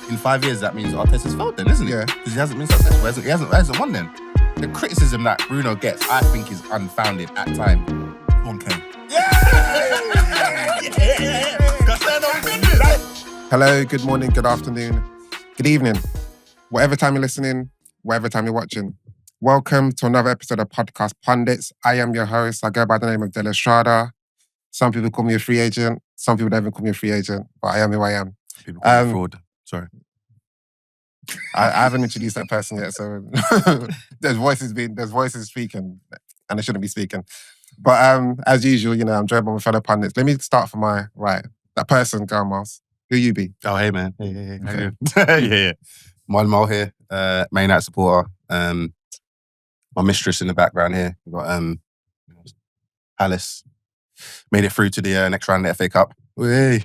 in 5 years, that means Arteta's failed then, isn't it? Yeah. Because he hasn't been successful. He hasn't won then. The criticism that Bruno gets, I think, is unfounded at time. 1K. Hello, good morning, good afternoon, good evening. Whatever time you're listening, whatever time you're watching. Welcome to another episode of Podcast Pundits. I am your host. I go by the name of De La Strada. Some people call me a free agent. Some people don't even call me a free agent, but I am who I am. People call me fraud. Sorry. I haven't introduced that person yet, so there's voices speaking, and they shouldn't be speaking. But as usual, I'm joined by my fellow pundits. Let me start from my right. That person, Garnarcho. Who you be? Oh, hey, man. Hey. Okay. yeah. Mal here, Man United supporter. My mistress in the background here. We've got Alice. Made it through to the next round of the FA Cup. Hey.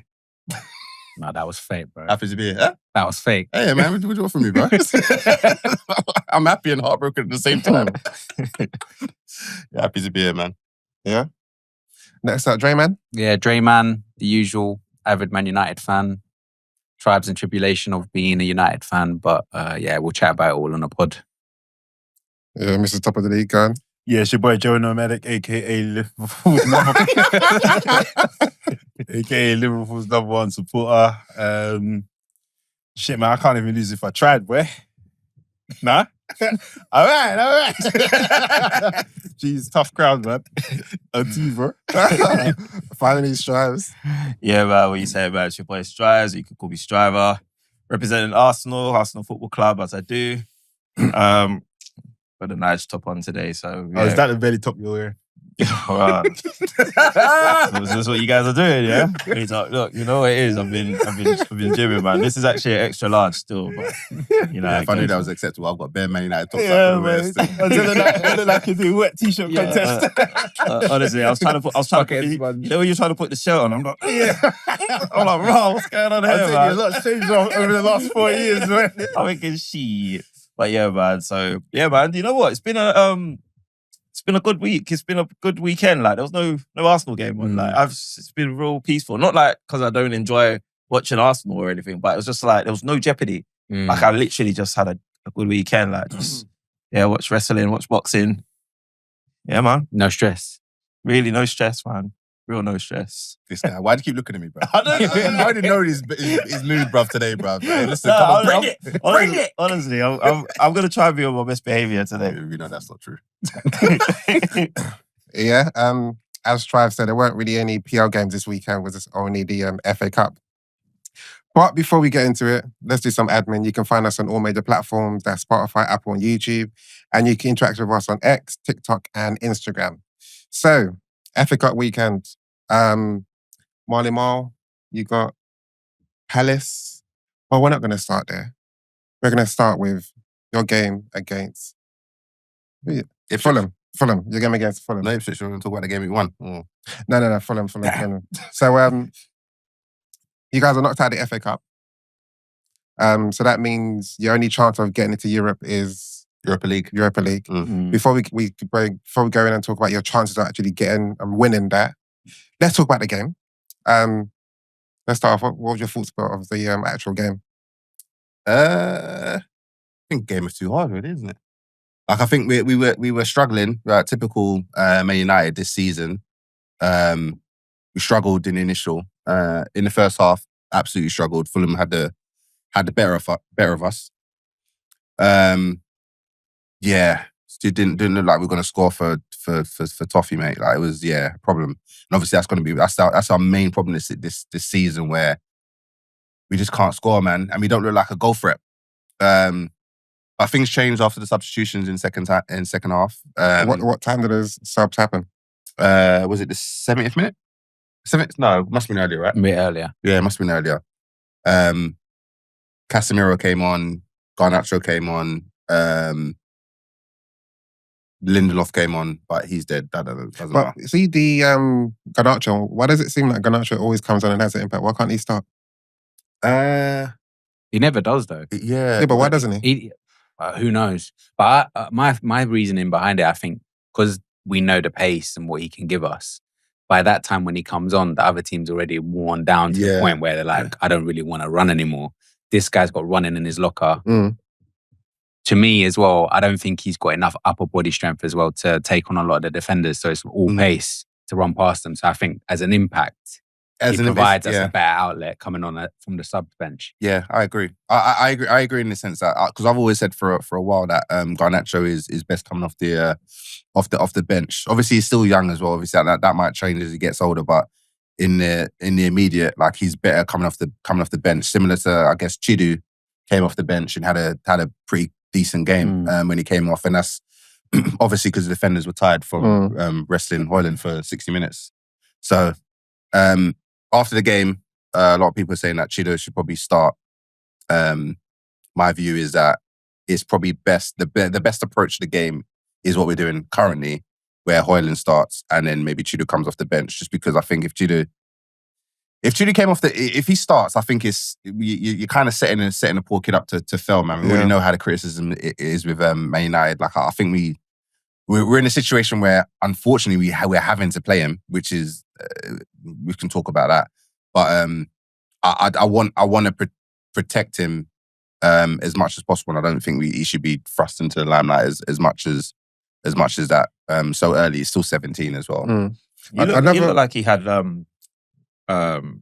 No, that was fake, bro. Happy to be here. Huh? That was fake. Hey, man, what do you want from me, bro? I'm happy and heartbroken at the same time. Happy to be here, man. Yeah. Next up, Drayman. Yeah, Drayman, the usual avid Man United fan. Tribes and tribulation of being a United fan. But we'll chat about it all on the pod. Yeah, Mr. Top of the League, going. Yeah, it's your boy Joe Nomadic, a.k.a. Liverpool's number one supporter. Shit, man, I can't even lose if I tried, boy. Nah? All right. Jeez, tough crowd, man. Bro. Finally, Strives. Yeah, man, what you say about it's your boy Strives, you can call me Striver. Representing Arsenal Football Club, as I do. Got a nice top on today, so... Yeah. Oh, is that the belly top you're wearing? Wow. This is what you guys are doing, yeah? He's like, look, you know what it is? I've been gymming, man. This is actually an extra large still, but if I knew that was acceptable, I've got bare Man United top. Yeah, man. I look like you do wet t-shirt contest. Honestly, I was trying to put you know when you're trying to put the shirt on, I'm like, I'm like, bro, what's going on here, man? man? A lot's changed over the last 4 years, man. I'm thinking, shit. But yeah, man. So yeah, man. You know what? It's been a good week. It's been a good weekend. Like there was no Arsenal game on. Like it's been real peaceful. Not like because I don't enjoy watching Arsenal or anything, but it was just like there was no jeopardy. Like I literally just had a good weekend. Like just watch wrestling, watch boxing. Yeah, man. No stress. Really, no stress, man. Real no stress. This guy, why do you keep looking at me, bro? I already know his mood, bruv, today, bruv. Hey, listen, come on, bring it. Honestly, I'm going to try and be on my best behaviour today. You know that's not true. Yeah, as Strive said, there weren't really any PL games this weekend. It was just only the FA Cup. But before we get into it, let's do some admin. You can find us on all major platforms. That's Spotify, Apple, and YouTube. And you can interact with us on X, TikTok, and Instagram. So, FA Cup weekend. Marley Marl, you got Palace. Well, we're not going to start there. We're going to start with your game against Fulham. Your game against Fulham. No, Ipswich, we're going to talk about the game we won. Oh. No, Fulham. So, you guys are knocked out of the FA Cup. So that means your only chance of getting into Europe is Europa League. Mm-hmm. Before we go in and talk about your chances of actually getting and winning that, let's talk about the game. Let's start off. What was your thoughts of the actual game? I think game was too hard, really, isn't it? Like I think we were struggling. Right, typical Man United this season. We struggled in the initial. In the first half, absolutely struggled. Fulham had the better of us. Still didn't look like we were going to score for Toffee, mate. Like it was a problem. And obviously that's our main problem this season, where we just can't score, man, and we don't look like a goal threat. But things changed after the substitutions in second half. What time did those subs happen? Was it the 70th minute? 70th? No, must have been earlier, right? A bit earlier. Yeah, it must have been earlier. Casemiro came on. Garnarcho came on. Lindelöf came on, but he's dead. That doesn't matter. See, the Garnarcho, why does it seem like Garnarcho always comes on and has an impact? Why can't he start? He never does, though. Yeah, but why doesn't he? Who knows? But my reasoning behind it, I think, because we know the pace and what he can give us. By that time when he comes on, the other team's already worn down to the point where they're like, I don't really want to run anymore. this guy's got running in his locker. Mm. To me as well, I don't think he's got enough upper body strength as well to take on a lot of the defenders. So it's all pace to run past them. So I think as an impact, he provides us a better outlet coming on from the sub bench. Yeah, I agree. I agree. I agree in the sense that because I've always said for a while that Garnarcho is best coming off the bench. Obviously, he's still young as well. Obviously, that might change as he gets older, but in the immediate, like he's better coming off the bench. Similar to I guess Chido came off the bench and had a pretty decent game when he came off, and that's obviously because the defenders were tired from wrestling Højlund for 60 minutes. So after the game, a lot of people are saying that Chido should probably start. My view is that it's probably best. The best approach to the game is what we're doing currently, where Højlund starts and then maybe Chido comes off the bench. Just because I think if Chido came off if he starts, I think you're kind of setting a poor kid up to fail, man. We already know how the criticism is with Man United. Like I think we're in a situation where unfortunately we're having to play him, which is we can talk about that. But I want to protect him as much as possible. And I don't think he should be thrust into the limelight as much as that so early. He's still 17 as well. He looked like he had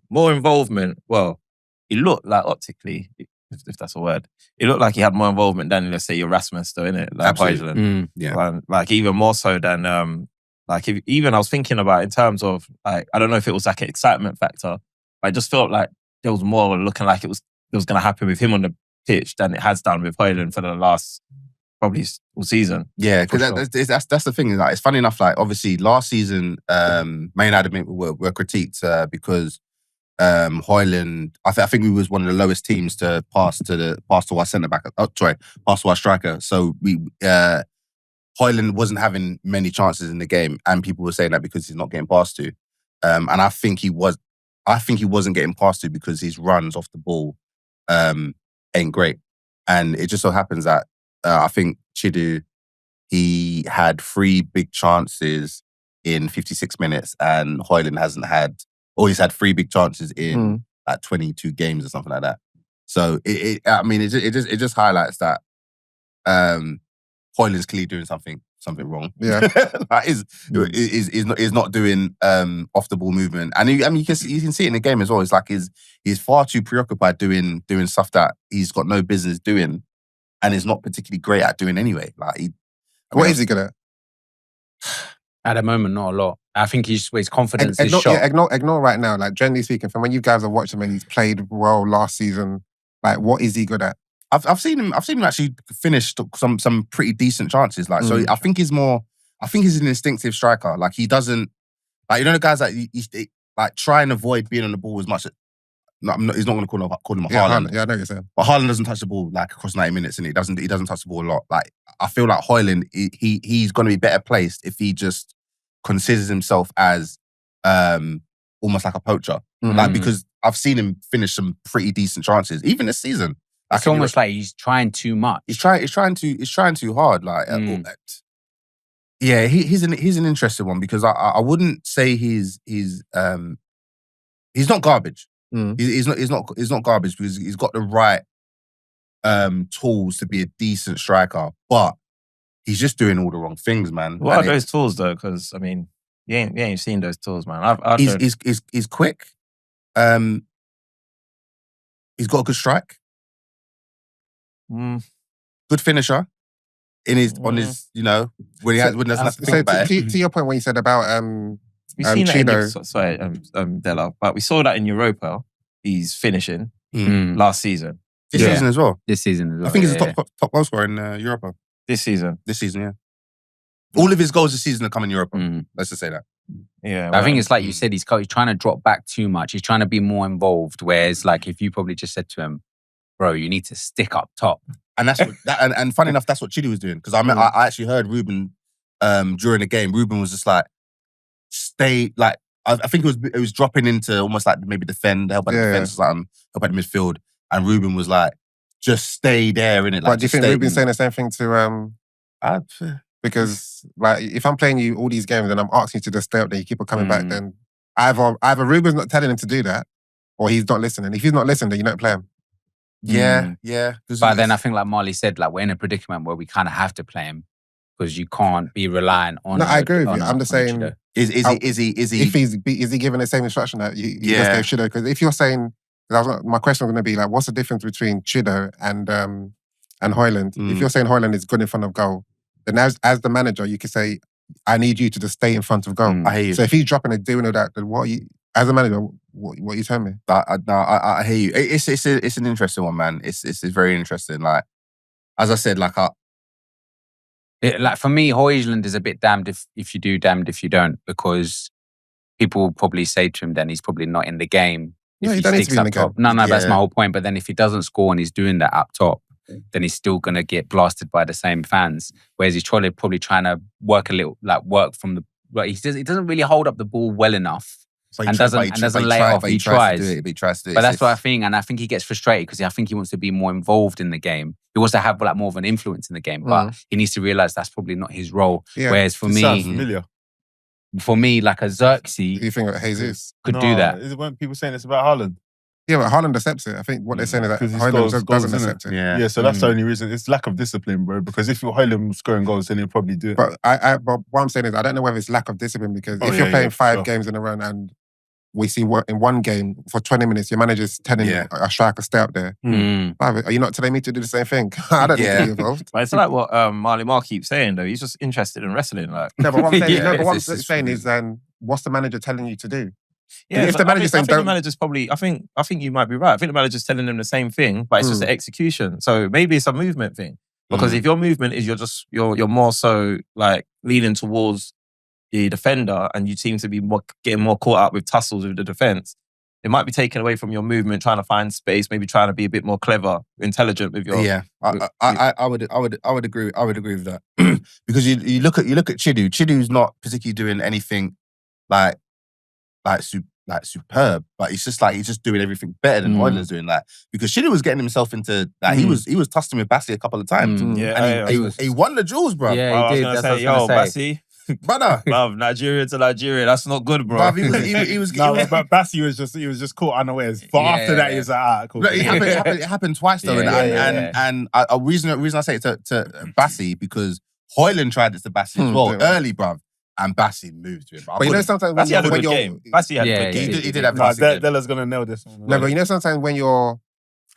more involvement. Well, he looked like optically, if that's a word, it looked like he had more involvement than, let's say, your Rasmus, though, innit? Like Højlund. Yeah. Like even more so than even I was thinking about in terms of like, I don't know if it was like an excitement factor, but I just felt like there was more looking like it was going to happen with him on the pitch than it has done with Højlund for the last probably all season. Yeah, because that's the thing. Like, it's funny enough. Like obviously last season, Man United were critiqued because Højlund. I think we was one of the lowest teams to pass to our centre back. Pass to our striker. So Højlund wasn't having many chances in the game, and people were saying that because he's not getting passed to. And I think he wasn't getting passed to because his runs off the ball ain't great. And it just so happens that I think Chido, he had 3 big chances in 56 minutes, and Højlund hasn't had, or he's had 3 big chances in like 22 games or something like that. So it just highlights that Højlund's clearly doing something wrong. Yeah, like is not doing off the ball movement, and you can see it in the game as well. It's like he's far too preoccupied doing stuff that he's got no business doing, and is not particularly great at doing anyway. Like what is he good at? At the moment, not a lot. I think his confidence is shot. shot. Yeah, ignore right now. Like generally speaking, from when you guys have watched him and he's played well last season, like what is he good at? I've seen him actually finish some pretty decent chances. Like so, I think he's an instinctive striker. Like he doesn't like the guys that like try and avoid being on the ball as much. He's not going to call him a Haaland. Yeah, I know what you're saying. But Haaland doesn't touch the ball like across 90 minutes, and he doesn't touch the ball a lot. Like I feel like Højlund, he's going to be better placed if he just considers himself as almost like a poacher. Like because I've seen him finish some pretty decent chances, even this season. It's almost like he's trying too much. He's trying too hard. Like yeah, he's an interesting one because I wouldn't say he's not garbage. He's not garbage because he's got the right tools to be a decent striker, but he's just doing all the wrong things, man. What are those tools though? Because I mean, you ain't seen those tools, man. He's quick. He's got a good strike. Good finisher. On his, when there's nothing to think about. To your point when you said about we've seen Chido. Della, but we saw that in Europa. He's finishing last season. This season as well. This season as well. I think he's the top goal scorer in Europa. This season, yeah. All of his goals this season are coming in Europa. Let's just say that. Yeah, I think it's like you said. He's trying to drop back too much. He's trying to be more involved. Whereas, like, if you probably just said to him, "Bro, you need to stick up top," and that's what, and funny enough, that's what Chido was doing because I actually heard Ruben during the game. Ruben was just like, stay like. I think it was dropping into almost like maybe defend, help at the defense, help at the midfield, and Ruben was like, just stay there in it. Like, but do you think Ruben's saying the same thing to because like if I'm playing you all these games and I'm asking you to just stay up there, you keep on coming back, then either Ruben's not telling him to do that, or he's not listening. If he's not listening, then you don't play him. Yeah. But then I think, like Marley said, like we're in a predicament where we kind of have to play him because you can't be relying on. No, I agree with you. I'm just saying, is he? If is he given the same instruction that you just gave Chido? Because if you're saying, my question was going to be like, what's the difference between Chido and Højlund? If you're saying Højlund is good in front of goal, then as the manager, you could say, I need you to just stay in front of goal. I hear you. So if he's dropping and doing all that, then what are you, as a manager, what are you telling me? I hear you. It's an interesting one, man. It's very interesting. Like, as I said, like for me, Højlund is a bit damned if you do, damned if you don't, because people will probably say to him, then he's probably not in the game. No, you don't need to be in the game. No, that's my whole point. But then if he doesn't score and he's doing that up top, then he's still going to get blasted by the same fans. Whereas he's probably trying to work from the... But he doesn't really hold up the ball well enough and doesn't lay it off. He tries. But that's what I think. And I think he gets frustrated because I think he wants to be more involved in the game. He wants to have more of an influence in the game. But he needs to realise that's probably not his role. Yeah. Whereas for me... sounds familiar. For me, like a Xerxes... You think Jesus could do that. Weren't people saying this about Haaland? Yeah, but Haaland accepts it. I think what they're saying is that Højlund doesn't accept it. Yeah, so that's the only reason. It's lack of discipline, bro. Because if Højlund was scoring goals, then he'll probably do it. But but what I'm saying is, I don't know whether it's lack of discipline because if you're playing 5 games in a row and we see in one game for 20 minutes, your manager's telling you a striker stay up there. Are you not telling me to do the same thing? I don't need to be involved. But it's like what Marley Marr keeps saying though. He's just interested in wrestling. Like, no, but what I'm saying, is, what's the manager telling you to do? Yeah, if the manager's saying the manager's probably, I think you might be right. I think the manager's telling them the same thing, but it's just the execution. So maybe it's a movement thing. Because if your movement is you're more so like leaning towards the defender and you seem to be getting more caught up with tussles with the defense, it might be taken away from your movement, trying to find space, maybe trying to be a bit more clever, intelligent with your. Yeah, I would agree. I would agree with that because you look at Chido. Chido's not particularly doing anything like superb, but it's just like he's just doing everything better than Højlund's doing that. Because Chido was getting himself into that. He was tussling with Bassi a couple of times. He won the duels, bro. Yeah, he did. That's what I was gonna say. Bassi. Brother, bruv, Nigeria to Nigeria, that's not good, bro. Bruv, he was but Bassi was just caught unawares. But after that, he was like, cool. Look, it happened twice though, and a reason I say it to Bassi because Højlund tried it to Bassi as well early, bruv. And Bassi moved to him. But you know sometimes Bassi had a good game. Bassi had a good game. He did have a game. Della's going to nail this one. No, but you know sometimes when you're...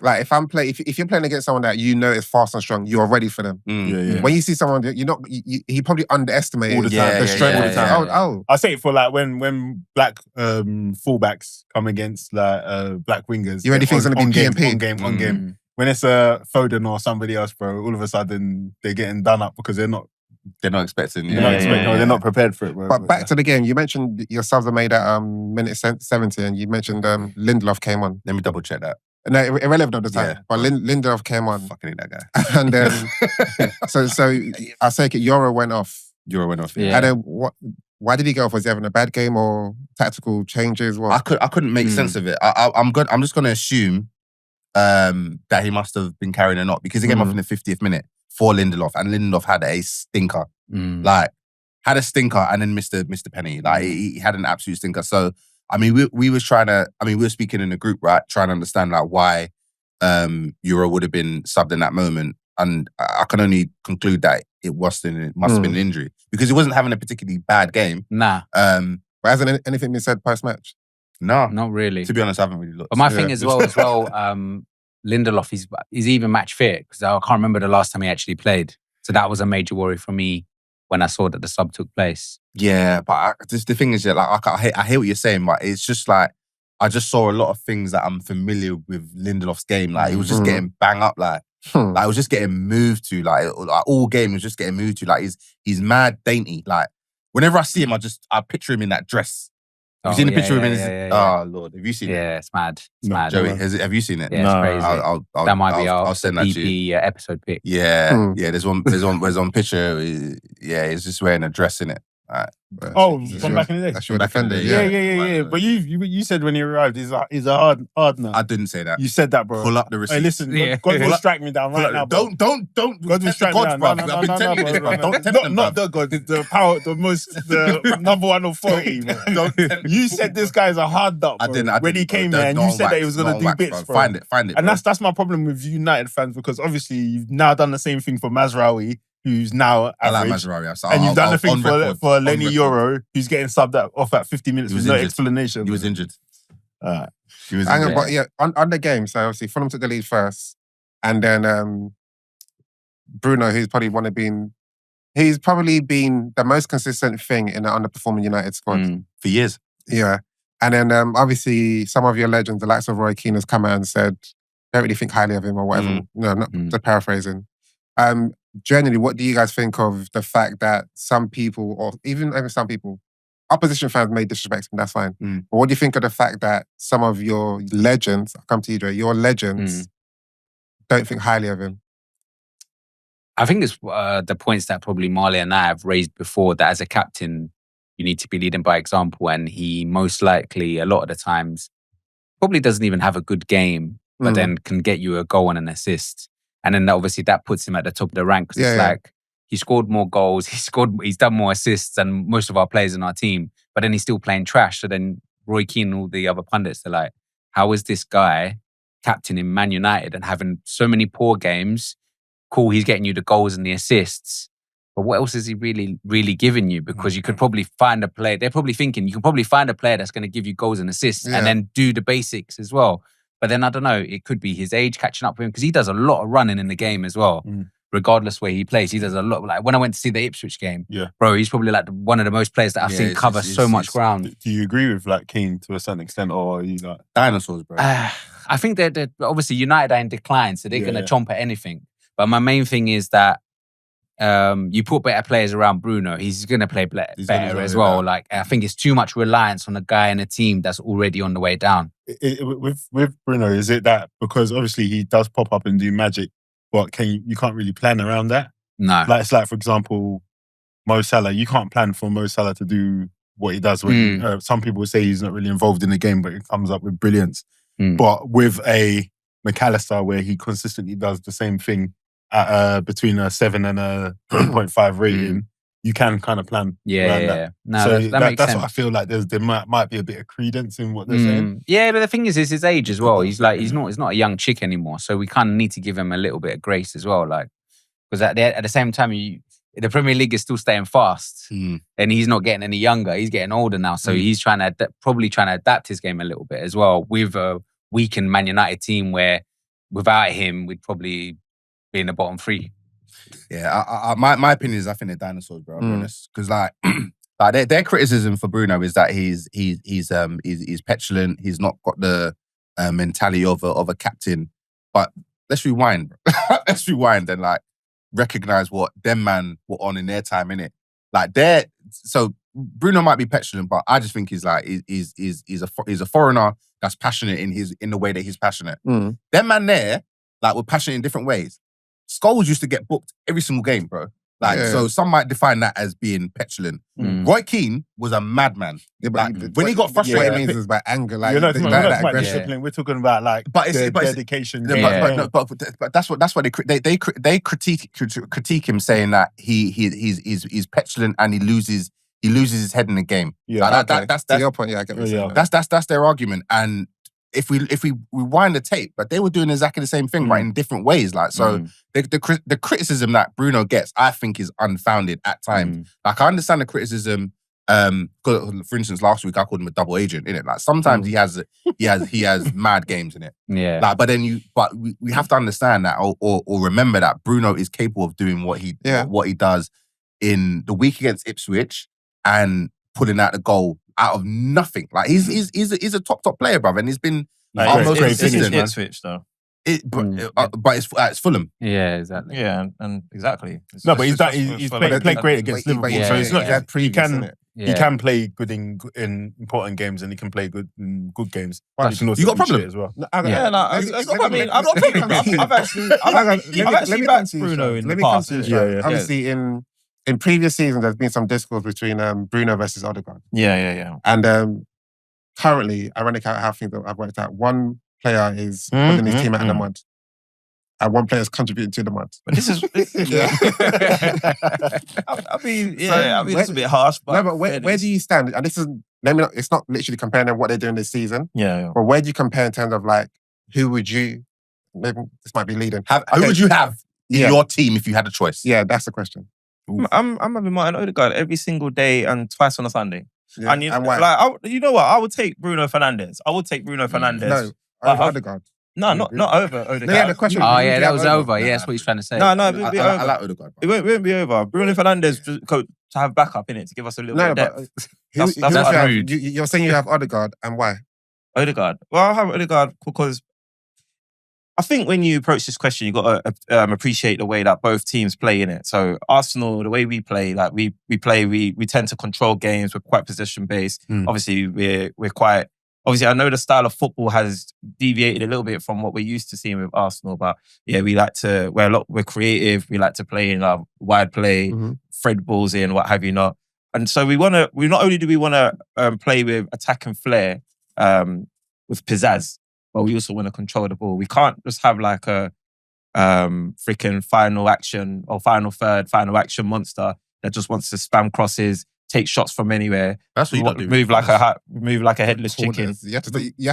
Like if you're playing against someone that you know is fast and strong, you're ready for them. When you see someone that he probably underestimated all the time. The strength all the time. Oh. I say it for like when black fullbacks come against like black wingers. You already think it's going to be PMP? On game. When it's a Foden or somebody else, bro, all of a sudden they're getting done up because they're not expecting. They're not prepared for it. Bro. But back to the game, you mentioned your subs are made at minute 70 and you mentioned Lindelöf came on. Let me double check that. No, irrelevant at the time. But Lindelöf came on. Fucking hate that guy. And then, so I take it, Euro went off. Yeah. And then why did he go off? Was he having a bad game or tactical changes? I couldn't make sense of it. I'm just going to assume that he must have been carrying a knot because he came off in the 50th minute for Lindelöf, and Lindelöf had a stinker. Had a stinker and then missed the penny. Like he had an absolute stinker. So I mean, we were speaking in a group, right, trying to understand like why Euro would have been subbed in that moment, and I can only conclude that it must have been an injury because he wasn't having a particularly bad game. Nah. But hasn't anything been said post-match? No, not really. To be honest, I haven't really looked. But my thing as well, Lindelöf, he's even match fit because I can't remember the last time he actually played. So that was a major worry for me when I saw that the sub took place. Yeah, but the thing is, I hear what you're saying, but it's just like I just saw a lot of things that I'm familiar with Lindelöf's game. Like he was just getting bang up, like it was just getting moved to, like all game was just getting moved to. Like he's mad dainty. Like whenever I see him, I picture him in that dress. Have you seen the picture of him? Oh Lord, have you seen it? Yeah, it's mad. It's mad. Joey, have you seen it? Yeah, it's crazy. That might be our send that to you. episode pic. Yeah, yeah. There's one picture. Yeah, he's just wearing a dress in it. From back in the day. That's your Back in the defender. day, Yeah. But you said when he arrived, he's a hard nut. I didn't say that. You said that, bro. Pull up the receipt. Hey, listen, God will strike me down right now, bro. Don't. God will strike me down. I've been telling you this, bro. Don't tempt them, Not the God, the power, the number one authority, bro. You said this guy's a hard nut, bro. I didn't. When he came here and you said that he was going to do bits, bro. Find it. And that's my problem with United fans, because obviously you've now done the same thing for Mazraoui, who's now I like average. Mazraoui. So And you've done the thing for Lenny record. Euro, who's getting subbed off at 50 minutes with no explanation. He was injured. He was Hang injured. on, but yeah, on the game, so obviously Fulham took the lead first, and then Bruno, he's probably been the most consistent thing in the underperforming United squad. For years. Yeah. And then obviously some of your legends, the likes of Roy Keane, has come out and said, don't really think highly of him or whatever. No, not just paraphrasing. Generally, what do you guys think of the fact that some people, or even some people, opposition fans may disrespect him, that's fine. But what do you think of the fact that some of your legends, I'll come to you, Dre, your legends don't think highly of him? I think it's the points that probably Marley and I have raised before, that as a captain, you need to be leading by example. And he most likely, a lot of the times, probably doesn't even have a good game, but then can get you a goal and an assist. And then obviously that puts him at the top of the rank, because it's like he scored more goals, he's done more assists than most of our players in our team, but then he's still playing trash. So then Roy Keane and all the other pundits, they're like, how is this guy captain in Man United and having so many poor games? Cool, he's getting you the goals and the assists, but what else is he really giving you? Because you could probably find a player, they're probably thinking, you can probably find a player that's going to give you goals and assists and then do the basics as well. But then I don't know, it could be his age catching up with him, because he does a lot of running in the game as well. Regardless where he plays, he does a lot. Like when I went to see the Ipswich game, bro, he's probably like one of the most players that I've seen cover so much ground. Do you agree with like Keane to a certain extent, or are you like dinosaurs, bro? I think they're obviously United are in decline, so they're going to chomp at anything. But my main thing is that you put better players around Bruno, he's going to play better as well. Like I think it's too much reliance on a guy in a team that's already on the way down. With Bruno, is it that because obviously he does pop up and do magic, but you can't really plan around that? No. Like it's like, for example, Mo Salah. You can't plan for Mo Salah to do what he does. When some people say he's not really involved in the game, but he comes up with brilliance. But with a McAllister, where he consistently does the same thing at between a 7 and a 3.5 rating, you can kind of plan around that. No, so that makes that's sense. what I feel like. There might be a bit of credence in what they're saying. Yeah, but the thing is his age as well. He's not a young chick anymore, so we kind of need to give him a little bit of grace as well. Like, because at the same time, the Premier League is still staying fast, and he's not getting any younger. He's getting older now, so he's probably trying to adapt his game a little bit as well, with a weakened Man United team where without him we'd probably be in the bottom three. Yeah, my opinion is I think they're dinosaurs, bro. I'll be honest, because like their criticism for Bruno is that he's petulant. He's not got the mentality of a captain. But let's rewind, bro. Let's rewind and like recognize what them man were on in their time, innit? Like so Bruno might be petulant, but I just think he's a foreigner that's passionate in the way that he's passionate. Them man there, like, were passionate in different ways. Scholes used to get booked every single game, bro. Like, so some might define that as being petulant. Roy Keane was a madman. Yeah, like, when he got frustrated, what it means is about anger, like You're not talking about aggression. discipline. We're talking about like dedication. But that's why they critique him, saying that he's petulant and he loses his head in the game. Yeah, like, that's your point. Yeah, I get what you're saying. That's their argument. And if we rewind the tape, but they were doing exactly the same thing, but in different ways. Like, so the criticism that Bruno gets, I think, is unfounded at times. Like, I understand the criticism. For instance, last week I called him a double agent, innit? Like, sometimes he has mad games in it. Yeah. Like, but we have to understand that or remember that Bruno is capable of doing what he does in the week against Ipswich and pulling out the goal out of nothing. Like, he's a top player, brother, and he's been almost consistent. Ipswich though. But it's Fulham. Yeah, exactly. Yeah, and exactly. No, but he's played great against Liverpool. So it's not he can play good in important games, and he can play good in good games. You got a problem as well. I've got a problem. I've actually backed Bruno in the past. Obviously, in in previous seasons, there's been some discourse between Bruno versus Ødegaard. Yeah. And currently, ironically, how things I've worked out, one player is putting his team out in the mud. And one player is contributing to the mud. But this is... I mean, it's a bit harsh. But, where do you stand? And this is... it's not literally comparing them what they're doing this season. Yeah. But where do you compare in terms of like, who would you... Maybe this might be leading. Who would you have in your team if you had a choice? Yeah, that's the question. I'm having Martin Ødegaard every single day and twice on a Sunday. Yeah. And why? you know what? I would take Bruno Fernandes. No, over Ødegaard. No, not over Ødegaard. Yeah, the question. Oh, yeah, that was over. Yeah, that's what he's trying to say. No, it won't be over. I like Ødegaard. It won't be over. Bruno Fernandes to have backup in it to give us a little bit of depth. That's rude. You're saying you have Ødegaard, and why? Ødegaard. Well, I have Ødegaard because I think when you approach this question, you got to appreciate the way that both teams play in it. So Arsenal, the way we play, like we tend to control games. We're quite possession based. Obviously, we're quite. Obviously, I know the style of football has deviated a little bit from what we're used to seeing with Arsenal, but yeah, we're creative. We like to play in wide play, thread balls in, what have you not. And so not only do we want to play with attack and flair, with pizzazz, but we also want to control the ball. We can't just have like a freaking final action or final third, final action monster that just wants to spam crosses, take shots from anywhere. That's what you got to do. Move like a headless chicken. You have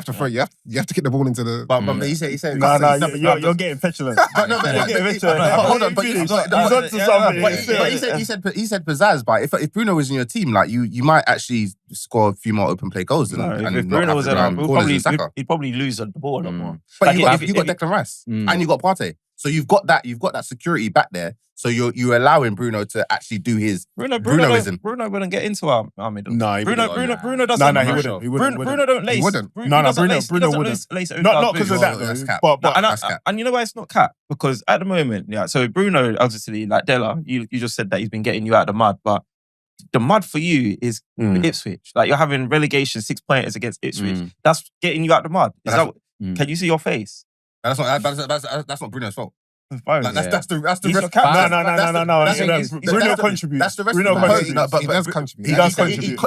to throw. You have to get the ball into the. But he said. You're getting petulant. Hold on, but he said pizzazz. But if Bruno was in your team, like you might actually score a few more open play goals. If Bruno was around, he'd probably lose the ball a lot more. But you got Declan Rice and you got Partey. So you've got that security back there. So you're allowing Bruno to actually do his Brunoism. Bruno wouldn't get into our middle. No, Bruno doesn't. No, he wouldn't. Bruno don't lace. He wouldn't. No, Bruno wouldn't. Not because of that, That's cap. And you know why it's not cap? Because at the moment, so Bruno, obviously, like Della, you just said that he's been getting you out of the mud, but the mud for you is Ipswich. Like you're having relegation 6 pointers against Ipswich. That's getting you out of the mud. Can you see your face? That's not Bruno's fault. That's the Bruno contributes. That's the rest Bruno of contributes. He does contribute.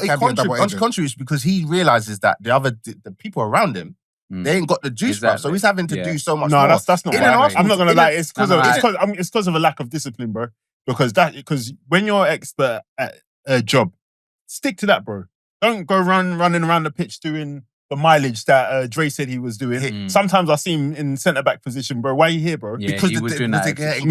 He contributes because he realizes that the people around him, they ain't got the juice, bro. So he's having to do so much more. No, that's not. I'm not gonna lie. It's because of a lack of discipline, bro. Because when you're expert at a job, stick to that, bro. Don't go running around the pitch doing the mileage that Dre said he was doing. Sometimes I see him in centre-back position, bro. Why are you here, bro? Yeah, because he was doing that. And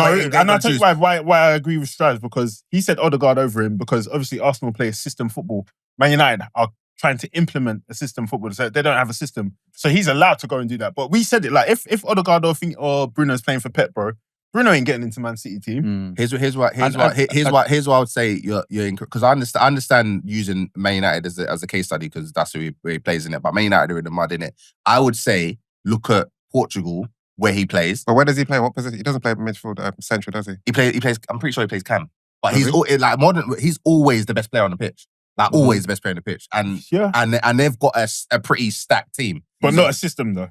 I'll tell you why I agree with Strives, because he said Ødegaard over him, because obviously Arsenal play system football. Man United are trying to implement a system football, so they don't have a system. So he's allowed to go and do that. But we said it, like, if Ødegaard or Bruno's playing for Pep, bro, Bruno ain't getting into Man City team. Here's what I would say. You're because I understand using Man United as a case study because that's where he plays in it. But Man United are in the mud in it. I would say look at Portugal where he plays. But where does he play? What position? He doesn't play midfield central, does he? He plays. I'm pretty sure he plays cam. But he's always the best player on the pitch. Like always the best player on the pitch. And they've got a pretty stacked team. But not a system though.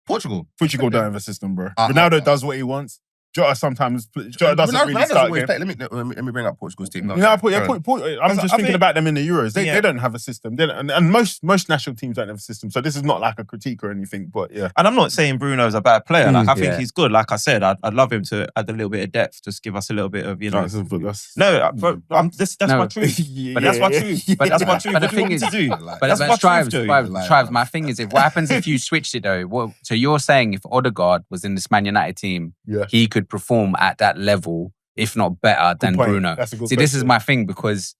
Portugal don't have a system, bro. Ronaldo does what he wants. Jota doesn't really start again. Let me bring up Portugal's team. I'm just thinking about them in the Euros. They don't have a system. And most national teams don't have a system. So this is not like a critique or anything, but yeah. And I'm not saying Bruno's a bad player. Like I think he's good. Like I said, I'd love him to add a little bit of depth, just give us a little bit of, that's my truth. But that's my truth. But that's my truth. But the thing is, Strives, my thing is, what happens if you switched it though? So you're saying if Ødegaard was in this Man United team, he could perform at that level, if not better than Bruno. This is my thing, because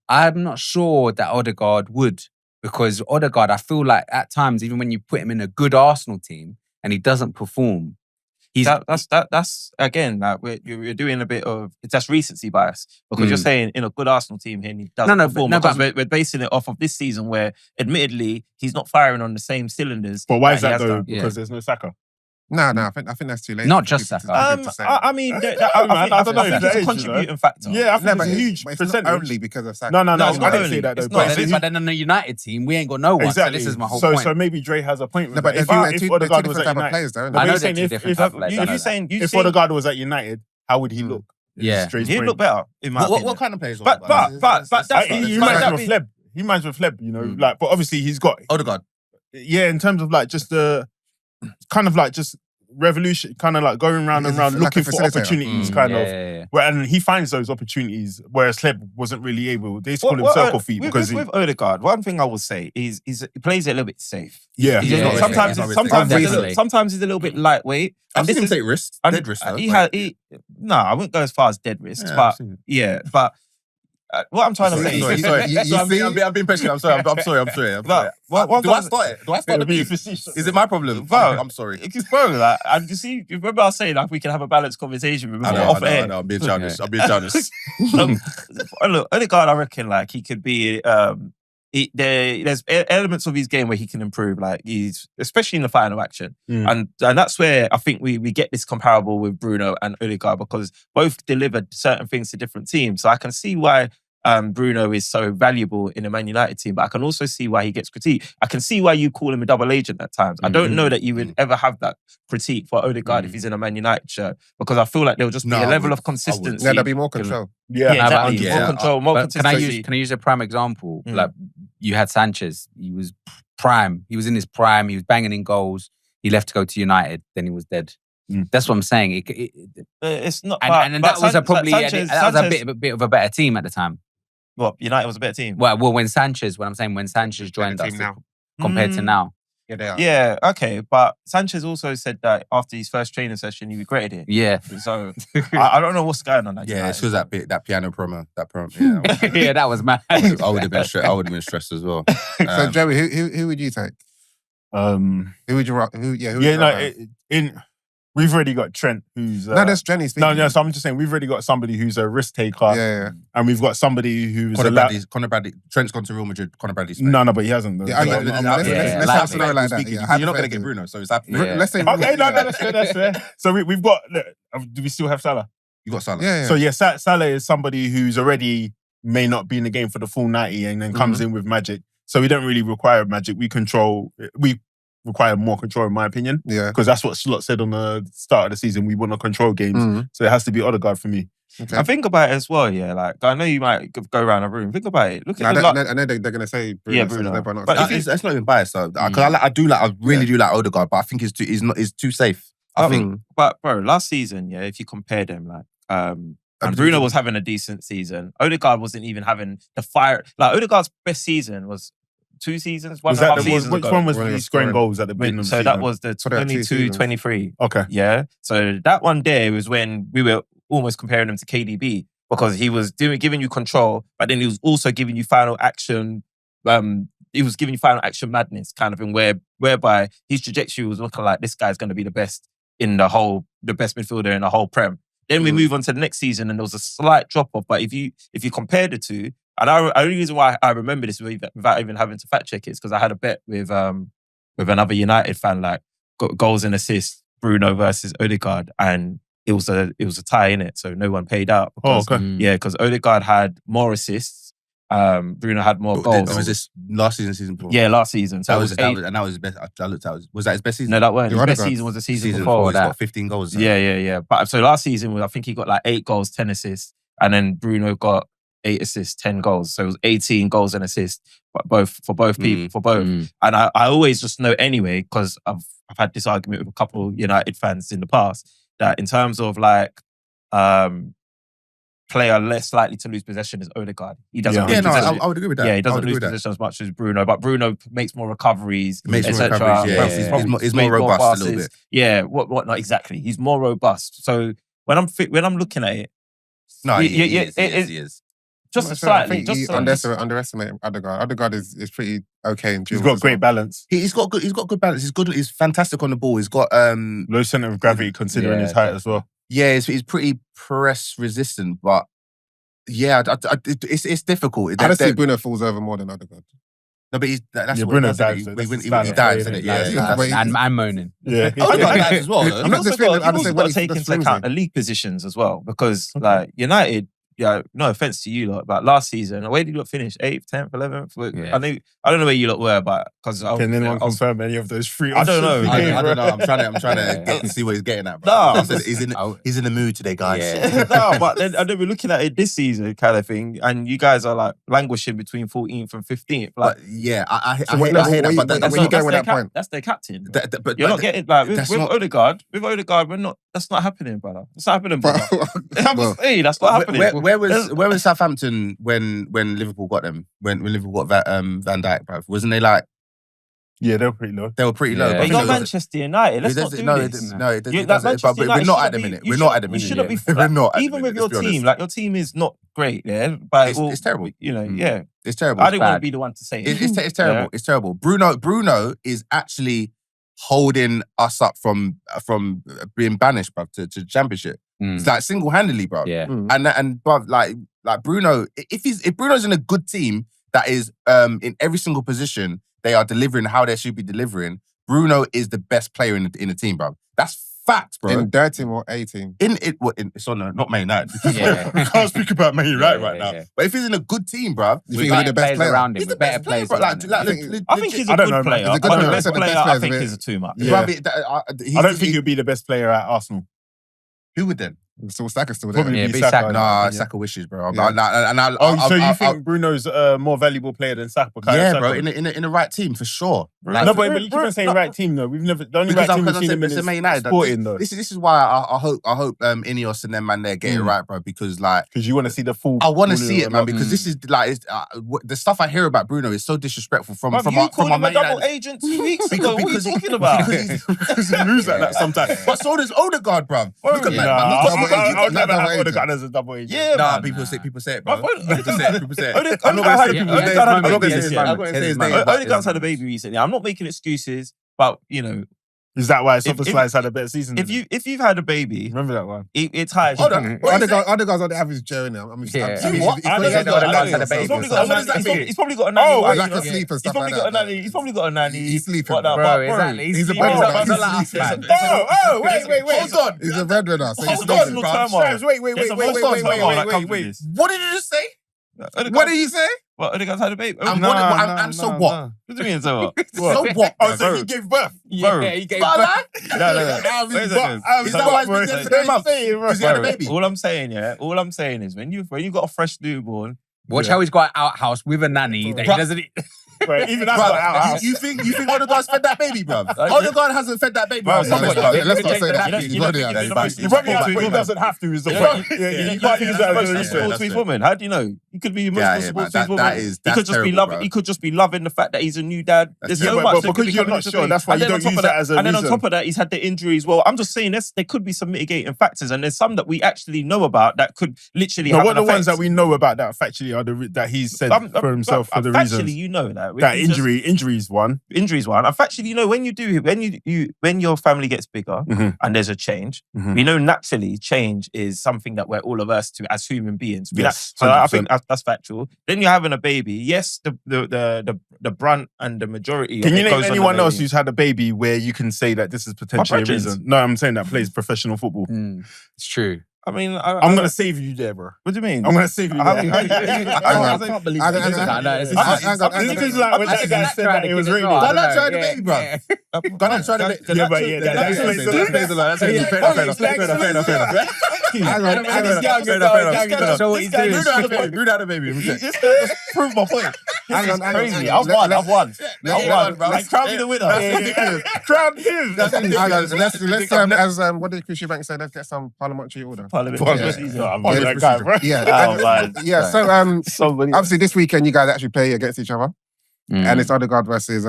I'm not sure that Ødegaard would, because Ødegaard, I feel like at times, even when you put him in a good Arsenal team and he doesn't perform, that's again, like you're doing a bit of, that's recency bias, because you're saying in a good Arsenal team here and he doesn't perform. But we're basing it off of this season where, admittedly, he's not firing on the same cylinders. But why is that though? Because there's no Saka. No, I think that's too late. Not just Saka. I think it's a contributing factor. Yeah, I think it's a huge percentage. It's not only because of Saka. No, I didn't say that though. But then on the United team, we ain't got no one. Exactly. So this is my whole point. So maybe Dre has a point with that. If Ødegaard was at United, players, though, if Ødegaard was at United, how would he look? Yeah. He'd look better in my opinion. What kind of players? But that's he reminds me of Fleb. He reminds me of Fleb, you know, like, but obviously he's got Odegaard. Yeah, in terms of like just the kind of like just revolution, kind of like going round and round looking for opportunities, Where, and he finds those opportunities, whereas Kleb wasn't really able. They call him circle feet because with Ødegaard, one thing I will say is he plays it a little bit safe. Yeah, sometimes he's a little bit lightweight. I've seen him take risks, dead risks. No, I wouldn't go as far as dead risks, but what I'm trying to say is... I'm being patient. I'm sorry. Do I start it? Is it my problem? Bro, I'm sorry. Bro, like, and you see, remember I was saying like we can have a balanced conversation. I know. I'm being childish. Look, Ødegaard, I reckon like he could be... there's elements of his game where he can improve, like he's especially in the final action, and that's where I think we get this comparable with Bruno and Ødegaard because both delivered certain things to different teams. So I can see why Bruno is so valuable in a Man United team, but I can also see why he gets critiqued. I can see why you call him a double agent at times. I don't know that you would ever have that critique for Ødegaard if he's in a Man United shirt, because I feel like there'll just be a level of consistency. There'll be more control. Exactly. More control, more consistency. Can I use a prime example? Like you had Sanchez. He was prime. He was in his prime. He was banging in goals. He left to go to United. Then he was dead. That's what I'm saying. It's not. And that was a bit of a better team at the time. What, United was a better team? Well, when Sanchez joined us compared to now. Yeah, they are. Yeah, okay. But Sanchez also said that after his first training session, he regretted it. Yeah. So I don't know what's going on. Yeah, it's because that piano promo. Yeah, that was mad. I would have been stressed as well. So Joey, who would you take? Who would you? We've already got Trent, who's... no, that's Jenny speaking. No, so I'm just saying, we've already got somebody who's a risk taker. Yeah. And we've got somebody who's... Conor Bradley. Trent's gone to Real Madrid. Conor Bradley's... No, but he hasn't. Let's have a scenario like that. You're not going to get Bruno, so it's happening. Let's say... Okay, no, that's fair. So we've got... Do we still have Salah? You got Salah. Yeah. So Salah is somebody who's already may not be in the game for the full 90 and then comes in with magic. So we don't really require magic. We require more control, in my opinion. Yeah. Because that's what Slot said on the start of the season. We want to control games. So it has to be Ødegaard for me. Okay. I think about it as well, like, I know you might go around a room. Think about it. Look at I know they're going to say Bruno. Yeah, Bruno. But it's not even biased, though. Because I really do like Ødegaard, but I think it's too safe. I think. But, bro, last season, if you compare them, like, and Bruno was having a decent season. Ødegaard wasn't even having the fire. Like, Ødegaard's best season was 2 seasons, one and a half seasons ago. Which one was he scoring goals at the beginning of the season? So that was the 22-23. Okay. Yeah. So that one there was when we were almost comparing him to KDB because he was giving you control, but then he was also giving you final action. He was giving you final action madness kind of thing whereby his trajectory was looking like this guy's going to be the best midfielder in the whole Prem. Then we move on to the next season and there was a slight drop off. But if you compare the two, and the only reason why I remember this without even having to fact check it is because I had a bet with another United fan, like goals and assists, Bruno versus Ødegaard, and it was a tie in it, so no one paid out. Because, because Ødegaard had more assists, Bruno had more goals. Was this last season before? Yeah, last season. So that was his best. I looked at. Was that his best season? No, that wasn't. His best season was the season before that. He's got 15 goals. Yeah. But so last season, I think he got like 8 goals, 10 assists, and then Bruno got 8 assists, 10 goals. So it was 18 goals and assists, but for both people. And I always just know anyway, because I've had this argument with a couple United fans in the past, that in terms of like player less likely to lose possession is Ødegaard. He doesn't lose possession. I would agree with that. Yeah, he doesn't lose possession as much as Bruno, but Bruno makes more recoveries, etc. He's more robust a little bit. Yeah, what not exactly. He's more robust. So when I'm looking at it, he is. Just slightly. Underestimate Ødegaard. Ødegaard is pretty okay in duels. He's got great balance. He's got good balance. He's fantastic on the ball. He's got low center of gravity considering his height as well. Yeah, he's pretty press resistant, but it's difficult. I don't see Bruno falls over more than Ødegaard. No, but that's what Bruno dives. He dives, isn't it? And moaning. Yeah. Ødegaard dives as well. You've also got to take into account the league positions as well, because like United, no offense to you lot, but last season, where did you lot finish? 8th, 10th, 11th? Yeah. I don't know where you lot were, but because Can anyone confirm any of those three? I don't know. I don't know. I'm trying to see what he's getting at, bro. No. He's in the mood today, guys. Yeah. No, but then we're looking at it this season kind of thing, and you guys are like languishing between 14th and 15th. Like, But yeah, I hear where that. But you going with that point? That's their captain. but You're not getting like with not- Ødegaard. With Ødegaard, we're not. That's not happening, brother. That's not happening, brother. That's not happening. Where was Southampton when Liverpool got them? When Liverpool got Van Dijk, bro? Wasn't they like? Yeah, they were pretty low. They were pretty low. Yeah. But you got Manchester United. Let's not do this. No, it That doesn't. Manchester But we're United not at the shouldn't minute. be- We're not at the you minute. shouldn't be. We're not. Even with your team, like your team is not great. Yeah, but It's terrible. You know, Mm. yeah. It's terrible. I didn't want to bad. be the one to say it. It's terrible. Yeah. It's terrible. Bruno is actually holding us up from being banished, bruv, to Championship. Mm. It's like single-handedly, bruv. Yeah. And bruv, like Bruno, if Bruno's in a good team that is in every single position, they are delivering how they should be delivering. Bruno is the best player in the team, bruv. That's fact, bro. In their team or a team? It's on not Man United. Yeah. We can't speak about Man United Yeah, right now. yeah. But if he's in a good team, bruv, You think he's the best player? around him. he's the better best player, players bro. around him. I think he's a I don't good know, man. player. He's a good But player. the I best said the player, best I players think, of it. is too much. Yeah. Bruv, I don't think he'll be the best player at Arsenal. who would then? So Saka's still there. Probably Yeah, be be Saka. Saka. in my Nah, opinion. Saka wishes, bro. Yeah. So you think Bruno's a more valuable player than Saka? Yeah, Saka? bro. In the right team for sure. No, but you keep on saying right team though. We've never the only right team we've seen him in is Man United. Sporting though. This is why I hope Ineos and them man there get it right, bro. Because like Because you want to see the full. I want to see it, man. Bruno. Because this is like the stuff I hear about Bruno is so disrespectful from You our called him a Man double United. agent 2 weeks ago. What are you talking about? Because he moves like that sometimes. But so does Ødegaard, bro. Look at Yeah. man. Nah, Look at I'll man. never have agent. Ødegaard as a double agent. Yeah, Nah, man. people say it, bro. But People say it. I'm not gonna say Ødegaard people's names. had a I'm not baby gonna say this his year. name. I'm not gonna say his name. but- Ødegaard's had a baby recently. I'm not making excuses, but you know, Is that why Sofaslice If- had a better season? if you've had a baby, Remember that one? it's high. Hold on. What is it? Ødegaard's on the average Joe now. I mean, Yeah. What? he's I probably don't know. got a I nanny don't or know. He's something. probably got a What does that nanny. mean? He's probably got a nanny. Oh, wife, like you know. asleep and He's stuff probably like got a that. nanny. He's probably got a nanny. He's sleeping, What that- bro. but- exactly. He's a He's breadwinner. about to He's laugh, sleeping. man. Wait. Hold on. He's a breadwinner. So he's Hold sleeping. on, bro. turmoil. Stripes, wait. There's a emotional turmoil that comes with this. What did you just say? What did you say? What? Ødegaard's had a baby. And What what? So what? do you mean? So what? So what? Oh, so he gave birth. Yeah, he gave But, birth. like, No. Is Wait a that second. why he's been there 3 months? Because he had a baby. All I'm saying, all I'm saying is when you got a fresh newborn, Watch how he's got an outhouse with a nanny that he Bruh. doesn't eat. Wait, even that's Bruv, not our house. you think Ødegaard's fed that baby, bruv? Ødegaard hasn't fed that baby, bruv. Let's not say that. You He's don't got think it. he's He's the He probably has, but he doesn't have to. Is the point? Yeah, you can't use that as a He's reason. supposed to his woman. How do you know? He could be Yeah, emotional man, support to his woman. that's He could just be terrible, loving. bro. He could just be loving the fact that he's a new dad. There's Yeah, so but much. that because could be you're coming not into sure, play. that's why And you then on don't top use of that as a And then on reason. top of that, he's had the injury as well. I'm just saying this. There could be some mitigating factors, and there's some that we actually know about that could literally No, have what an the ones that effect. we know about that factually are that he's said for himself for the Factually, reasons. you know that. That injuries one. Injuries one. And factually, you know, when your family gets bigger Mhm. and there's a change, Mhm. we know naturally change is something that we're all averse to as human beings. Yes, So I 100%. think that's factual. Then you're having a baby. Yes, the brunt and the majority. Can of you it name goes on the anyone else baby. who's had a baby where you can say that this is potentially a brethrens. reason? No, I'm saying that plays professional football. It's true. I mean, I'm gonna save you there, bro. What do you mean? I'm gonna save you there. I can't believe I- this. I- No, it's- I- I- This is like when that guy said that it was raining. Garnarcho tried the baby, bro. Garnarcho tried the baby. Yeah, but yeah, that explains a lot. Fair enough. So what he's doing is Bruno had a baby. Just prove my point. Hang on, Crazy. hang on. I've won. bro. Like, crown me the winner. Crown him. Let's what did Chris Eubank say? Let's get some parliamentary order. Parliamentary Yeah. season. No, I'm not that guy, bro. Yeah. Oh, man. Yeah. So Somebody. obviously this weekend you guys actually play against each other, and it's Ødegaard versus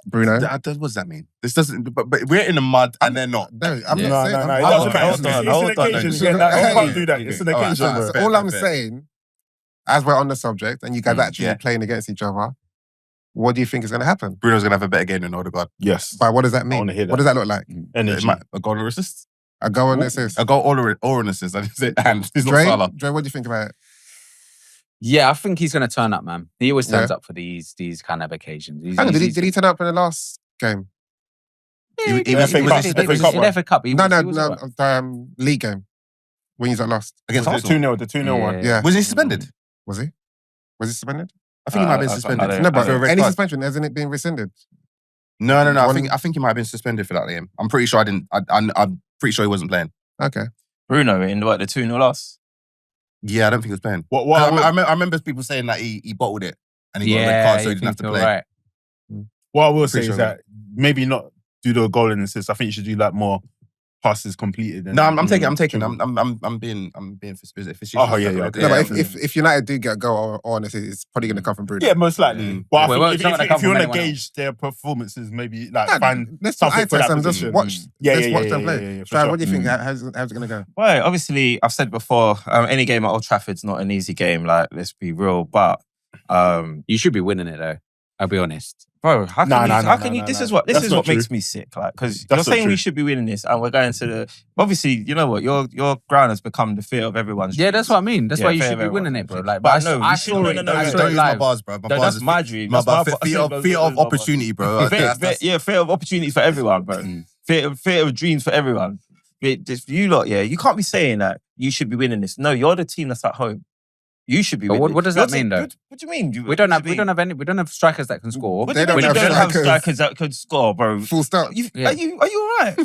Bruno. What does that mean? This doesn't. But we're in the mud and they're not. No, I'm No, not no, saying. no. I'm- It I'm- doesn't matter. hold on, It's hold an on. occasion. Hey. Yeah, you can't do that. It's an Alright, occasion, alright, bro. So all I'm fair. saying, as we're on the subject, and you guys actually yeah. playing against each other, what do you think is going to happen? Bruno's gonna have a better game than Ødegaard. Yes. But what does that I mean? wanna hear that. What does that look like? Energy. A goal or assist? A goal and assist. A goal or an assist. I didn't say and he's not Dre, Salah. Dre, what do you think about it? Yeah, I think he's going to turn up, man. He always turns Yeah. up for these kind of occasions. Hang on, did he turn up in the last game? He was FA Cup. in FA Cup. He No, was alright. league game. When he's at lost. against The Arsenal. 2-0, the 2-0 one. Yeah. Was he suspended? Was he? Was he suspended? I think he might have been I suspended. don't- No, I but For a red any card. suspension, hasn't it been rescinded? No. One- I think he might have been suspended for that game. I'm pretty sure I didn't. I'm pretty sure he wasn't playing. Okay. Bruno in the 2-0 loss. Yeah, I don't think he was playing. What I remember people saying that he bottled it and he got a red card, so he didn't have to play. Right. What I will say Pretty is sure. that maybe not do the goal and assist. I think you should do like more passes completed. No, I'm taking. I'm being facetious. Oh, yeah, yeah. No, but if United do get a goal or honestly, it's probably going to come from Bruno. Yeah, most likely. Mm. But Well, I it's think not gonna come if you from want to anyone gauge their performances, maybe like Nah, find let's do something eye for that test and just position. watch. Yeah, let's yeah, watch yeah, them yeah, play. yeah, yeah, for Shai, sure. what do you think? How's it going to go? Well, obviously, I've said before, any game at Old Trafford's not an easy game. Like, let's be real. But, You should be winning it though. I'll be honest. bro, how can you? No, This no. is what That's not makes true. me sick. Like, because That's you're not saying we true. should be winning this, and we're going to the. Obviously, you know what? Your ground has become the fear of everyone's. Yeah, that's what I mean. That's Yeah, why you fair, should be fair, winning fair. it, bro. Like, But but no, I you saw shouldn't- it. no, I no, saw Don't it use my live. bars, bro. My bars That's is- my dream. My That's bad. my- Fear of opportunity, bro. Fear of opportunities for everyone, bro. Fear of dreams for everyone. You lot, yeah, you can't be saying that you should be winning this. No, you're the team that's at home. You should be But winning. what does Your that mean, team- though? What do you mean? We don't have strikers that can score. What They do you don't mean you have don't have strikers. strikers that could score, bro? Full stop. Are you alright?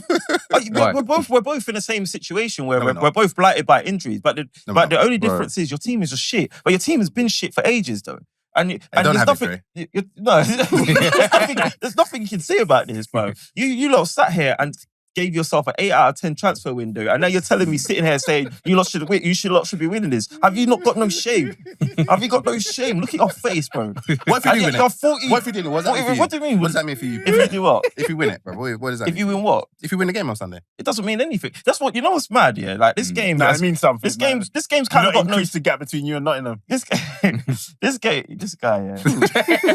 Right. We're both in the same situation where No, we're we're not. both blighted by injuries. But we're the only Bro. difference is your team is just shit. But your team has been shit for ages, though. And don't there's have nothing. There's nothing you can say about this, bro. You lot sat here and gave yourself an 8 out of 10 transfer window, and now you're telling me sitting here saying you lot should win. Lot should be winning this. Have you not got no shame? Have you got no shame? Look at your face, bro. What if you And do win you're it? 40. What if you did it? What does that mean for you? What do you mean? What does that mean for you? If you do what? If you win it, bro. What does that If mean? you win what? If you win the game on Sunday. It doesn't mean anything. That's what you know. What's mad? Yeah, like this game. Nah, it means something. This man. game's kind of got no. increase the gap between you and Nottingham. This guy,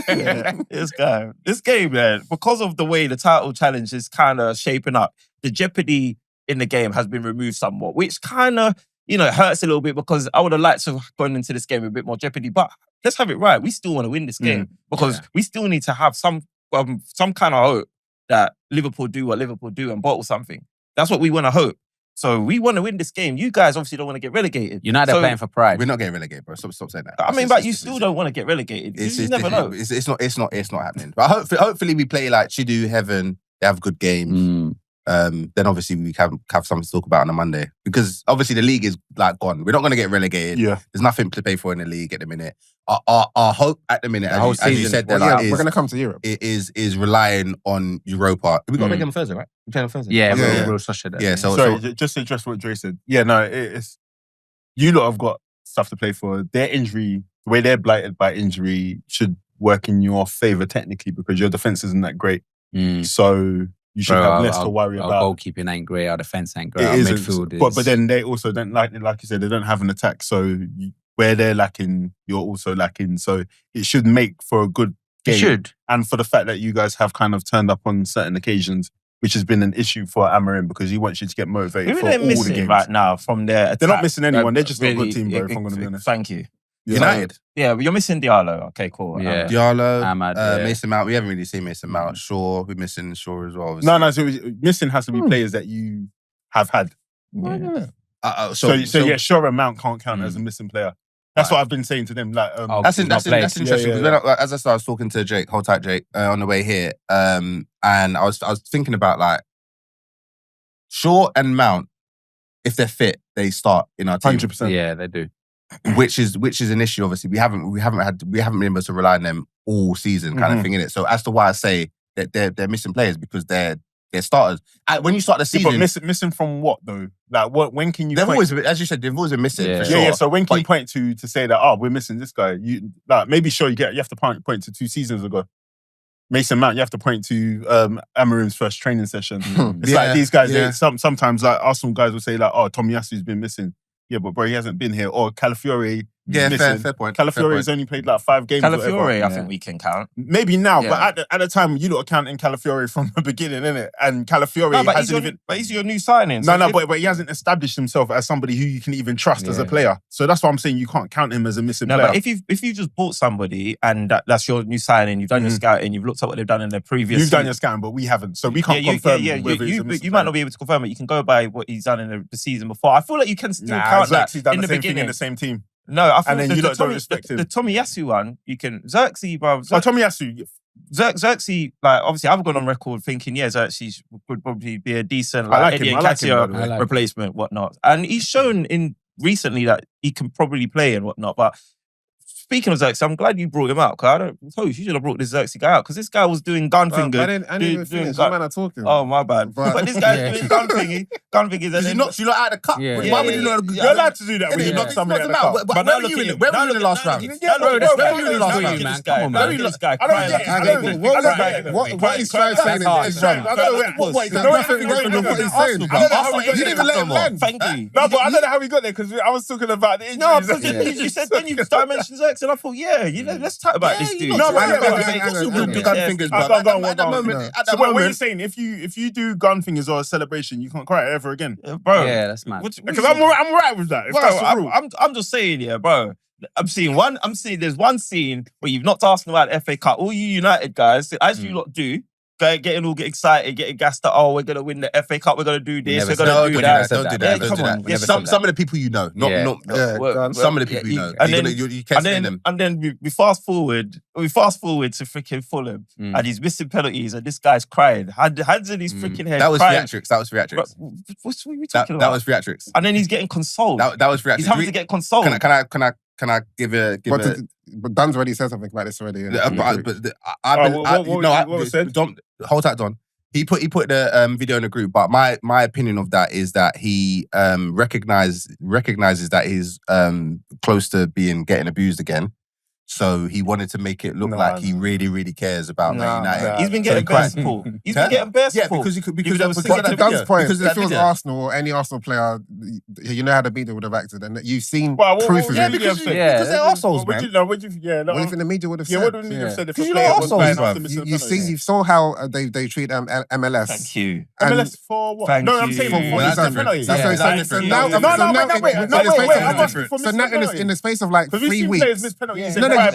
yeah. This game, man, because of the way the title challenge is kind of shaping up, the jeopardy in the game has been removed somewhat, which kind of, it hurts a little bit because I would have liked to have gone into this game with a bit more jeopardy. But let's have it right. We still want to win this game because we still need to have some kind of hope that Liverpool do what Liverpool do and bottle something. That's what we want to hope. So we want to win this game. You guys obviously don't want to get relegated. United are playing for pride. We're not getting relegated, bro. Stop saying that. I mean, but you still don't want to get relegated. You never know. It's not happening. But hopefully we play like Chido, Heaven. They have good games. Then obviously we have something to talk about on a Monday because obviously the league is like gone. We're not going to get relegated. Yeah. There's nothing to play for in the league at the minute. Our hope at the minute, as you said, Well, there, we're going to come to Europe. is relying on Europa. We got a big game on Thursday, right? We play on Thursday. Yeah, Yeah. real Sociedad. Yeah. So Sorry, just to address what Dre said. Yeah, no, it's you lot have got stuff to play for. Their injury, the way they're blighted by injury, should work in your favour technically because your defence isn't that great. So you should have less to worry our about. Our goalkeeping ain't great. Our defence ain't great. It Our isn't, midfield is. but then they also don't like you said, they don't have an attack. So where they're lacking, you're also lacking. So it should make for a good game. It should. And for the fact that you guys have kind of turned up on certain occasions, which has been an issue for Amorim because he wants you to get motivated Who for are they all the missing games. right now from their attack? They're not missing anyone. They're just not a good team, bro, if I'm going to be honest. Thank you. United. Yeah, but you're missing Diallo. Okay, cool. Yeah. Diallo, Ahmad, yeah. Mason Mount. We haven't really seen Mason Mount. Shaw, we're missing Shaw as well. Obviously. No. So missing has to be players that you have had. So yeah, Shaw and Mount can't count as a missing player. That's what I've been saying to them. Like, That's interesting because as I started, I was talking to Jake, hold tight Jake, on the way here, and I was thinking about like Shaw and Mount, if they're fit, they start in our team. 100%. Yeah, they do. Which is an issue. Obviously, we haven't been able to rely on them all season, kind of thing in it. So as to why I say that they're missing players because they're starters. When you start the season, but missing from what though? Like when can you? They've point? always been, as you said, they've always been missing. Yeah. For sure. Yeah. So when can you point to say that? We're missing this guy. You like maybe sure you have to point to 2 seasons ago. Mason Mount, you have to point to Amorim's first training session. It's like these guys. Yeah. Sometimes like Arsenal guys will say like, "Oh, Tomiyasu's been missing." Yeah, but bro, he hasn't been here. Or Calafiore Yeah, missing. fair point. Calafiore's only played like 5 games. Calafiore, I think we can count. Maybe now, Yeah. but at the time, you lot are counting Calafiore from the beginning, innit? And Calafiore No, but hasn't he's your new signing. but he hasn't established himself as somebody who you can even trust as a player. So that's why I'm saying you can't count him as a missing player. But if you just bought somebody and that's your new signing, you've done your scouting, you've looked at what they've done in their previous. You've done your scouting, but we haven't, so we can't confirm. Whether he's a missing you might player. not be able to confirm it. You can go by what he's done in the season before. I feel like you can still count that Xerxes done in the the same thing beginning. in the same team. No, I feel And then the, you the, lot don't Tommy, respect him. the Tomiyasu one, you can Xerxes, bro. Tomiyasu, Xerxes, like obviously I've gone on record thinking, Xerxes would probably be a decent I like Eddie him, by the way. Nketiah replacement, whatnot. And he's shown in recently that he can probably play and whatnot. But speaking of Xerxes, I'm glad you brought him out because you should have brought this Xerxes guy out because this guy was doing gun finger. I didn't even finish. You man are talking. Oh, my bad. But this guy's doing gun fingers. Because he knocks you lot out of the cup. Yeah. Why would you not? you're allowed to do that when you knock somebody out of the cup. But where were you in it? Where were you in the last round? Where were you in the last Look at round? you, man. Come on, man. This guy. I don't get it. I don't get it. What he's trying to say is There's nothing wrong with what he's saying. You didn't even let him land. Thank you. No, but I don't know how we got there because I was talking about the injuries. No, because you said then you started mentioning Xerxes and I thought, let's talk about this dude. No, but gun fingers, bro. Go on. At that moment, So what are you saying? If you do gun fingers or a celebration, you can't cry ever again. Bro. Yeah, that's mad. Because I'm right with that. If that's the rule. I'm just saying, bro. I'm seeing there's one scene where you've knocked Arsenal out of the FA Cup. All you United guys, as you lot do, getting excited, getting gassed up. Oh, we're gonna win the FA Cup. We're gonna do this. We're gonna do that. Don't do that. Come on. Yeah, some of the people you know, not some of the people you know. You can't say them. And then we fast forward to freaking Fulham, and he's missing penalties, and this guy's crying, hands in his freaking head. That was crying. theatrics. What are we talking about? That was theatrics. And then he's getting consoled. That was theatrics. He's having to get consoled. Can I give a? But Don's already said something about this already. What was said? Hold that, Don. He put the video in the group, but my opinion of that is that he recognizes that he's close to getting abused again. So he wanted to make it look like he really, really cares about Man United. He's been getting bare support. He's been getting bare support. Because At Don's point, because if it was Arsenal or any Arsenal player, you know how the media would have acted, and you've seen proof of it. Because they're arseholes, man. What do you think the media would have said? What do you have said if a Because player was you're playing arseholes, after missing a You penalty? saw how they treat MLS. Thank you. MLS for what? Thank No, I'm you. saying For for that's missing different. penalties. In the space of like 3 weeks. To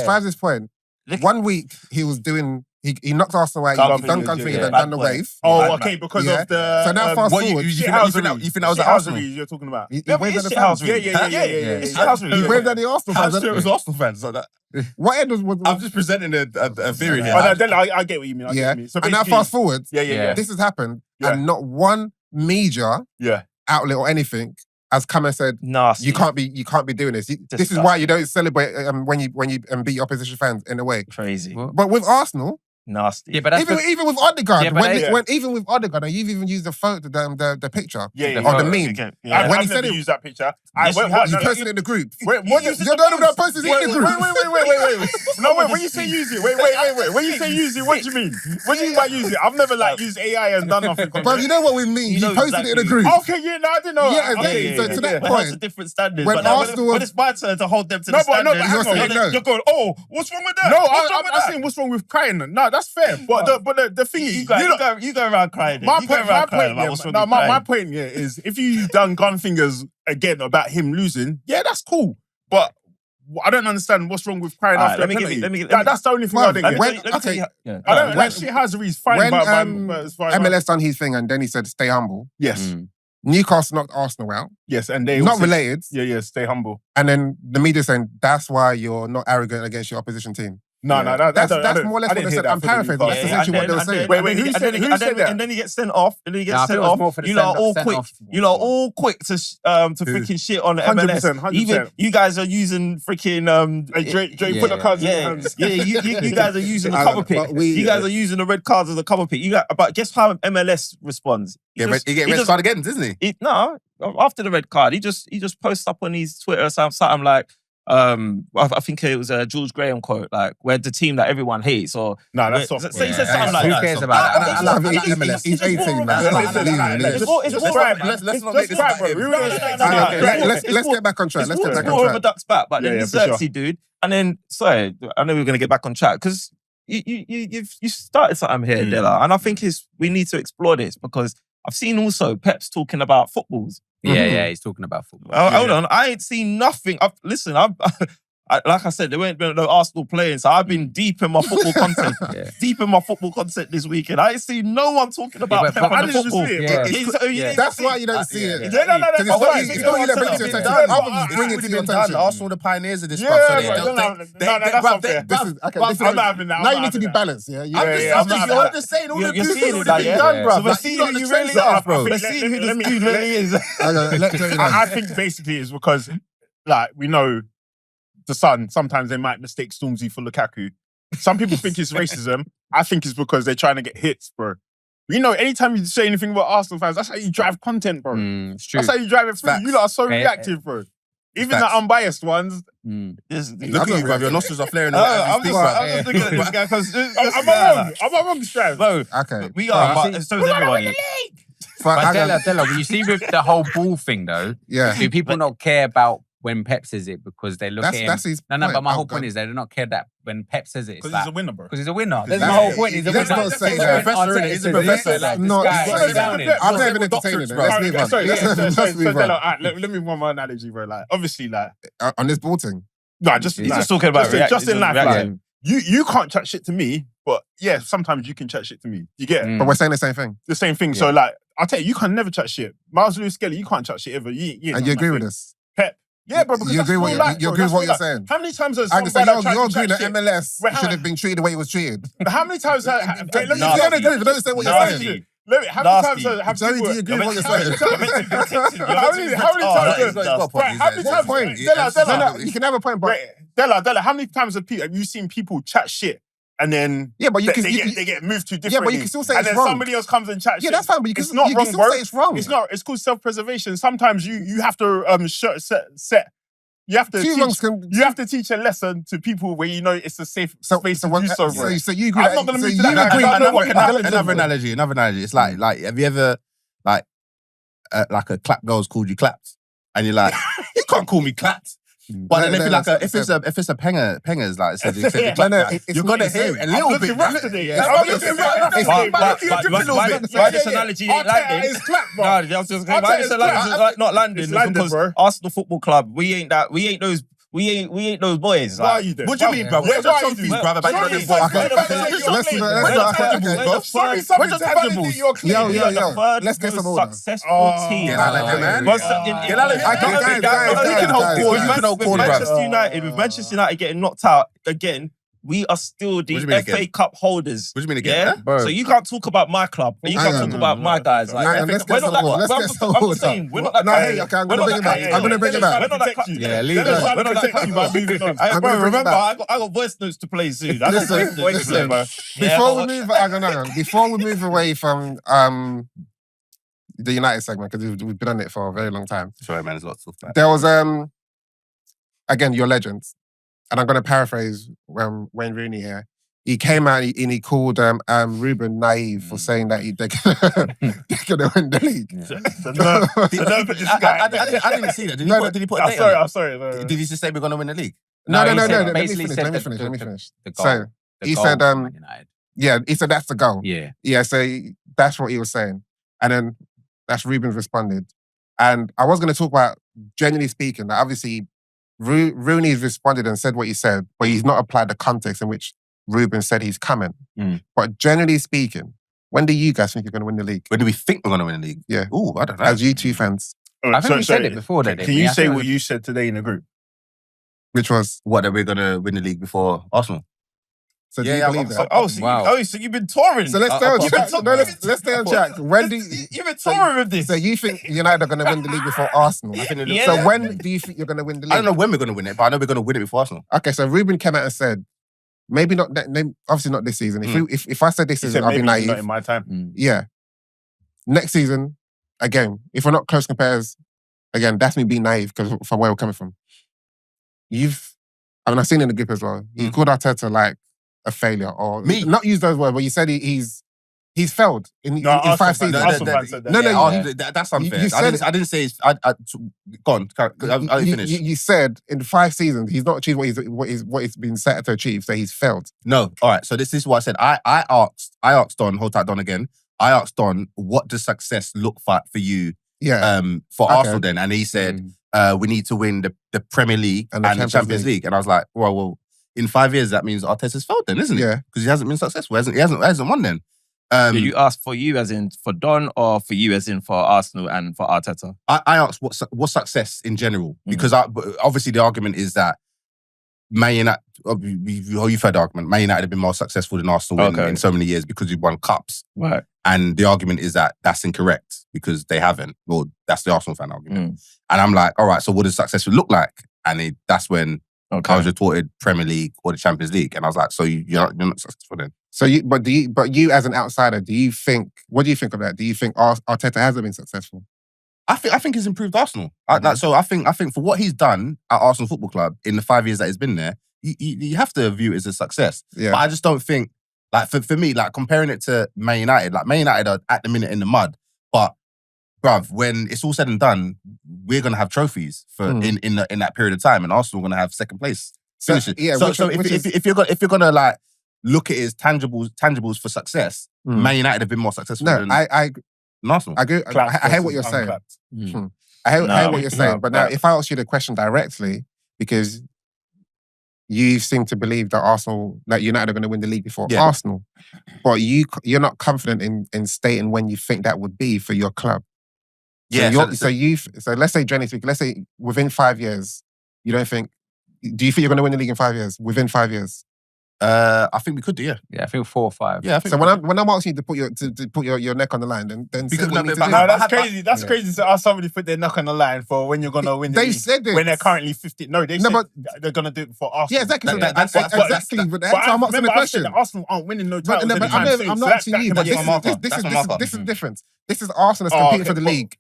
Fives's point, 1 week he was doing. He knocked Arsenal out. He done country and done the wave. Oh, okay, because of the. So now fast forward. You think that was at Arsenal? You're talking about? He waved at the fans. Yeah. It's shithousery. He waved at the Arsenal fans. It was Arsenal fans like that. What end was? I'm just presenting a theory here. I get what you mean. So and now fast forward. Yeah. This has happened, and not one media outlet or anything has come and said, nasty. You can't be doing this. This is why you don't celebrate when you beat opposition fans in a way. Crazy. But with Arsenal, nasty. Yeah, but even with Ødegaard, Yeah, even with Ødegaard, and you've even used the photo, the picture, or the meme. When he said use that picture, you posted it in the group. What you don't know that posted it in the group. Wait. No, wait. When you say use it, wait. When you say use it, what do you mean? What do you mean by use it? I've never used AI and done nothing. But you know what we mean. He posted it in the group. Okay, no, I didn't know. So to that But point, that's a different standard. when But Arsenal when it's my turn to hold them to the standard, you're going, oh, what's wrong with that? No, I'm saying what's wrong with crying. No, that's fair. But the thing is, you go around crying. My point is, if you done gun fingers again about him losing, that's cool. But I don't understand what's wrong with crying after a penalty. That's the only thing I didn't get. That shit has a reason. Fine, when MLS done his thing and then he said, "Stay humble." Yes. Newcastle knocked Arsenal out. Yes, and they not also, related. Yeah, stay humble. And then the media saying that's why you're not arrogant against your opposition team. No, that's more or less what they said. I'm paraphrasing. That's essentially what they were saying. Wait, who said that? And then he gets sent off. You lot are all quick to freaking shit on the MLS. 100%. Even you guys are using freaking Drake put the cards in your hands. You guys are using the cover pick. You guys are using the red cards as a cover pick. But guess how MLS responds? He get red card again, doesn't he? No, after the red card, he just posts up on his Twitter or something like, I think it was a George Graham quote, like, we're the team that everyone hates, or No, that's so soft. he said something like Who that. cares about that? I love it. He's 18, man. Let's not make this about him. Let's get back on track. Let's get back more on of a track. duck's back, but then Yeah, he's for sure. Xerxes, dude. And then, sorry, I know we're going to get back on track because you started something here, Della, and I think we need to explore this because I've seen also Pep's talking about footballs. Yeah, he's talking about football. Hold on, I ain't seen nothing. Listen, like I said, there weren't no Arsenal playing, so I've been deep in my football content. Deep in my football content this weekend. I ain't seen no one talking about Pep and the football. That's why you don't see it. No. It's not you that bring it to your attention. Others bring it to your attention. Arsenal, the pioneers of this. No, that's unfair. I'm not having that. Now you need to be balanced, yeah? I'm just saying all the You're good seeing things it, that yeah. done, bro. So we're seeing who you really are, bro. We're seeing who this dude really is. I think basically it's because, like, we know the Sun, sometimes they might mistake Stormzy for Lukaku. Some people think it's racism. I think it's because they're trying to get hits, bro. You know, anytime you say anything about Arsenal fans, that's how you drive content, bro. It's true. That's how you drive it through. Facts. You lot are so reactive, bro. Even the unbiased ones. Look at you, bro. Your nostrils are flaring. I'm just looking at this guy because I'm not wrong, Strav. bro. Okay. We are, but so is everybody. But Della, you see with the whole ball thing though, do people not care about when Pep says it because they look at him? That's his No, point. but my whole point is they do not care that when Pep says it. Because he's a winner, bro. Because he's a winner. That's my whole point. He's a winner. Let's not say that. He's a professor. I'm not entertaining it. Let's move on. Sorry, Let's move on. let me run my analogy, bro. Like, obviously, like, On this ball thing. no, just He's just talking about just in life, reaction. like, you can't chat shit to me, but yeah, sometimes you can chat shit to me. You get it? But we're saying the same thing. The same thing. So, like, I'll tell you, you can never chat shit. Miles Lewis Skelly, you can't chat shit ever. And you agree with this? Pep. Yeah, bro. Because You agree with what you're saying? How many times has I can say somebody you're tried to agreeing chat that shit? MLS should have been treated the way it was treated. How many times have... Wait, let me You don't agree, but don't say what you're saying. How many times have Joey, people... do you agree with what you're saying? Della, You can have a point, but... Della, how many times have you seen people chat shit and then Yeah, but you can... they get moved to differently? Yeah, but you can still say and it's then wrong. somebody else comes and chats shit. Yeah, that's fine, but It's not wrong, can bro. still say it's wrong. It's not. It's called self-preservation. Sometimes you have to set. You have to you have to teach a lesson to people where you know it's a safe space to do so, bro. So you agree? I'm not going to move to that. Another analogy. It's like, have you ever like a clap girl's called you clapped, and you're like, you can't call me clapped. But then if it's a pengers like said you're gonna hear it a little bit. Why this analogy ain't landing? Why this analogy is not landing? Because Arsenal Football Club, we ain't those boys. Why are you there? What do you mean, bro? Where's the trophies, brother? Where's the tangibles? Yo. Let's get some order. Successful team. With Manchester United getting knocked out again, we are still the FA Cup holders. What do you mean again? Yeah? So you can't talk about my club, but you can't talk about my guys. Like, Let's get some order. We're not that I'm gonna bring it back. We're not that club. Yeah, leave it. We're not that club. Bro, remember, I got voice notes to play soon. Listen, before we move away from the United segment, because we've been on it for a very long time. Sorry, man, there's lots of that. There was again, your legends. And I'm going to paraphrase Wayne Rooney here. He came out and he called Ruben naive for saying that they're going to win the league. I didn't see that. Did he put a date on it? I'm sorry. Did he just say we're going to win the league? No. Let Let me finish. So he goal, said, United. he said that's the goal. Yeah. So that's what he was saying. And then that's Ruben's responded. And I was going to talk about, generally speaking, that obviously Rooney's responded and said what he said, but he's not applied the context in which Ruben said he's coming. But generally speaking, when do you guys think you're going to win the league? When do we think we're going to win the league? Yeah. Ooh, I don't know. As you two fans. I think we said it before. Can you say what you said today in the group? Which was? What, that we're going to win the league before Arsenal? So do you believe that? So you've been touring. So let's stay on track. Let's stay on track. When do you've been touring with this? So you think United are going to win the league before Arsenal? So when do you think you're going to win the league? I don't know when we're going to win it, but I know we're going to win it before Arsenal. Okay, so Ruben came out and said, maybe not, obviously not this season. If I said this season, I'll be naive. Not in my time. Yeah. Next season, again, if we're not close compares, again, that's me being naive because from where we're coming from. I've seen it in the group as well. You called Arteta like a failure, or Me? not use those words, but you said he's failed in 5 seasons. That's unfair. I didn't say. Go on. I'll finish. You said in 5 seasons he's not achieved what he's been set to achieve, so he's failed. No, all right. So this is what I said. I asked Don. Hold tight, Don again. I asked Don, what does success look like for you? Yeah. For Arsenal then, and he said we need to win the Premier League and the Champions League. And I was like, well, in 5 years that means Arteta's failed then, isn't it? Yeah. Because he hasn't been successful. He hasn't won then. Did you ask for you as in for Don, or for you as in for Arsenal and for Arteta? I asked what success in general, because obviously the argument is that Man United, you've heard the argument, Man United have been more successful than Arsenal in so many years because we've won cups. Right. And the argument is that that's incorrect because they haven't. Well, that's the Arsenal fan argument. And I'm like, all right, so what does successful look like? And that's when I was retorted Premier League or the Champions League. And I was like, so you're not successful then? So you as an outsider, what do you think of that? Do you think Arteta hasn't been successful? I think he's improved Arsenal. So I think for what he's done at Arsenal Football Club in the 5 years that he's been there, you have to view it as a success. Yeah. But I just don't think, like for me, like comparing it to Man United, like Man United are at the minute in the mud, but bruv, when it's all said and done, we're gonna have trophies for in that period of time, and Arsenal are gonna have second place finishes. If you're gonna like look at it as tangibles for success, Man United have been more successful than Arsenal. I hear what you're saying. I hear what you're saying. But now, if I ask you the question directly, because you seem to believe that Arsenal, that United are going to win the league before Arsenal, but you're not confident in stating when you think that would be for your club. Yeah. So let's say, generally speaking, let's say within 5 years, you don't think. Do you think you're going to win the league in 5 years? Within 5 years? I think we could do, yeah. Yeah, I think 4 or 5. Yeah, I think so when I'm asking you to put your neck on the line, then because that's crazy. That's crazy to ask somebody to put their neck on the line for when you're gonna win. They said it when they're currently 50. No, they said they're gonna do it for Arsenal. Yeah, exactly. Exactly. But that's how I'm asking the question. Arsenal aren't winning no titles. I'm not asking you. But this is different. This is Arsenal that's competing for the league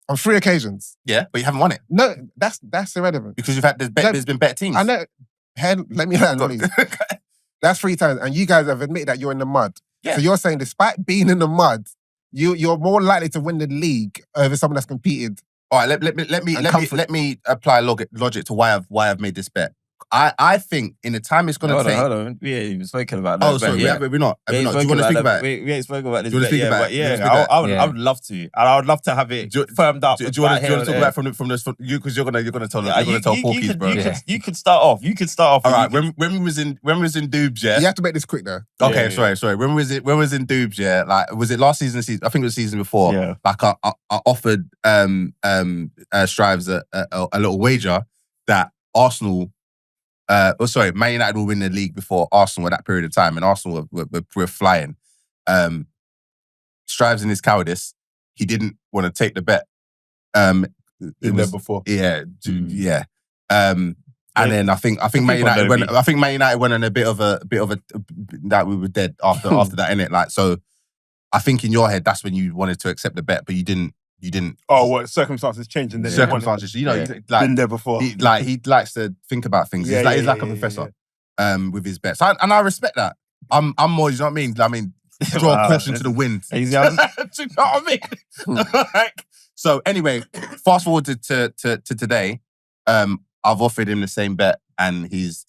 on 3 occasions. Yeah, but you haven't won it. No, that's irrelevant because there's been better teams. I know. Let me learn, please. That's 3 times. And you guys have admitted that you're in the mud. Yeah. So you're saying despite being in the mud, you're more likely to win the league over someone that's competed. All right, let me apply logic to why I've made this bet. I think in the time it's going to take... Hold on. We ain't even spoken about that. Oh, sorry. We're not. Do you want to speak about it? We ain't spoken about this. Do you want to speak about it? I would love to. And I would love to have it firmed up. Do you want to talk about it from you? Because you're going to tell Porkies, bro. You could start off. All right. When we was in Doobs, yeah? You have to make this quick, though. Okay, sorry. When we was in Doobs, yeah? Like, was it last season? I think it was the season before. Yeah. Like, I offered Strives a little wager that Arsenal... Man United will win the league before Arsenal at that period of time, and Arsenal were flying. Strives in his cowardice, he didn't want to take the bet. There before, yeah. And then I think Man United went on a bit of a that we were dead after that, innit? Like, so I think in your head that's when you wanted to accept the bet, but you didn't. Oh, what circumstances change and then circumstances? Like, been there before. He likes to think about things. He's like a professor with his bets, and I respect that. I'm more. You know what I mean? Draw caution to the wind. Do you know what I mean? So anyway, fast forward to today. I've offered him the same bet, and he's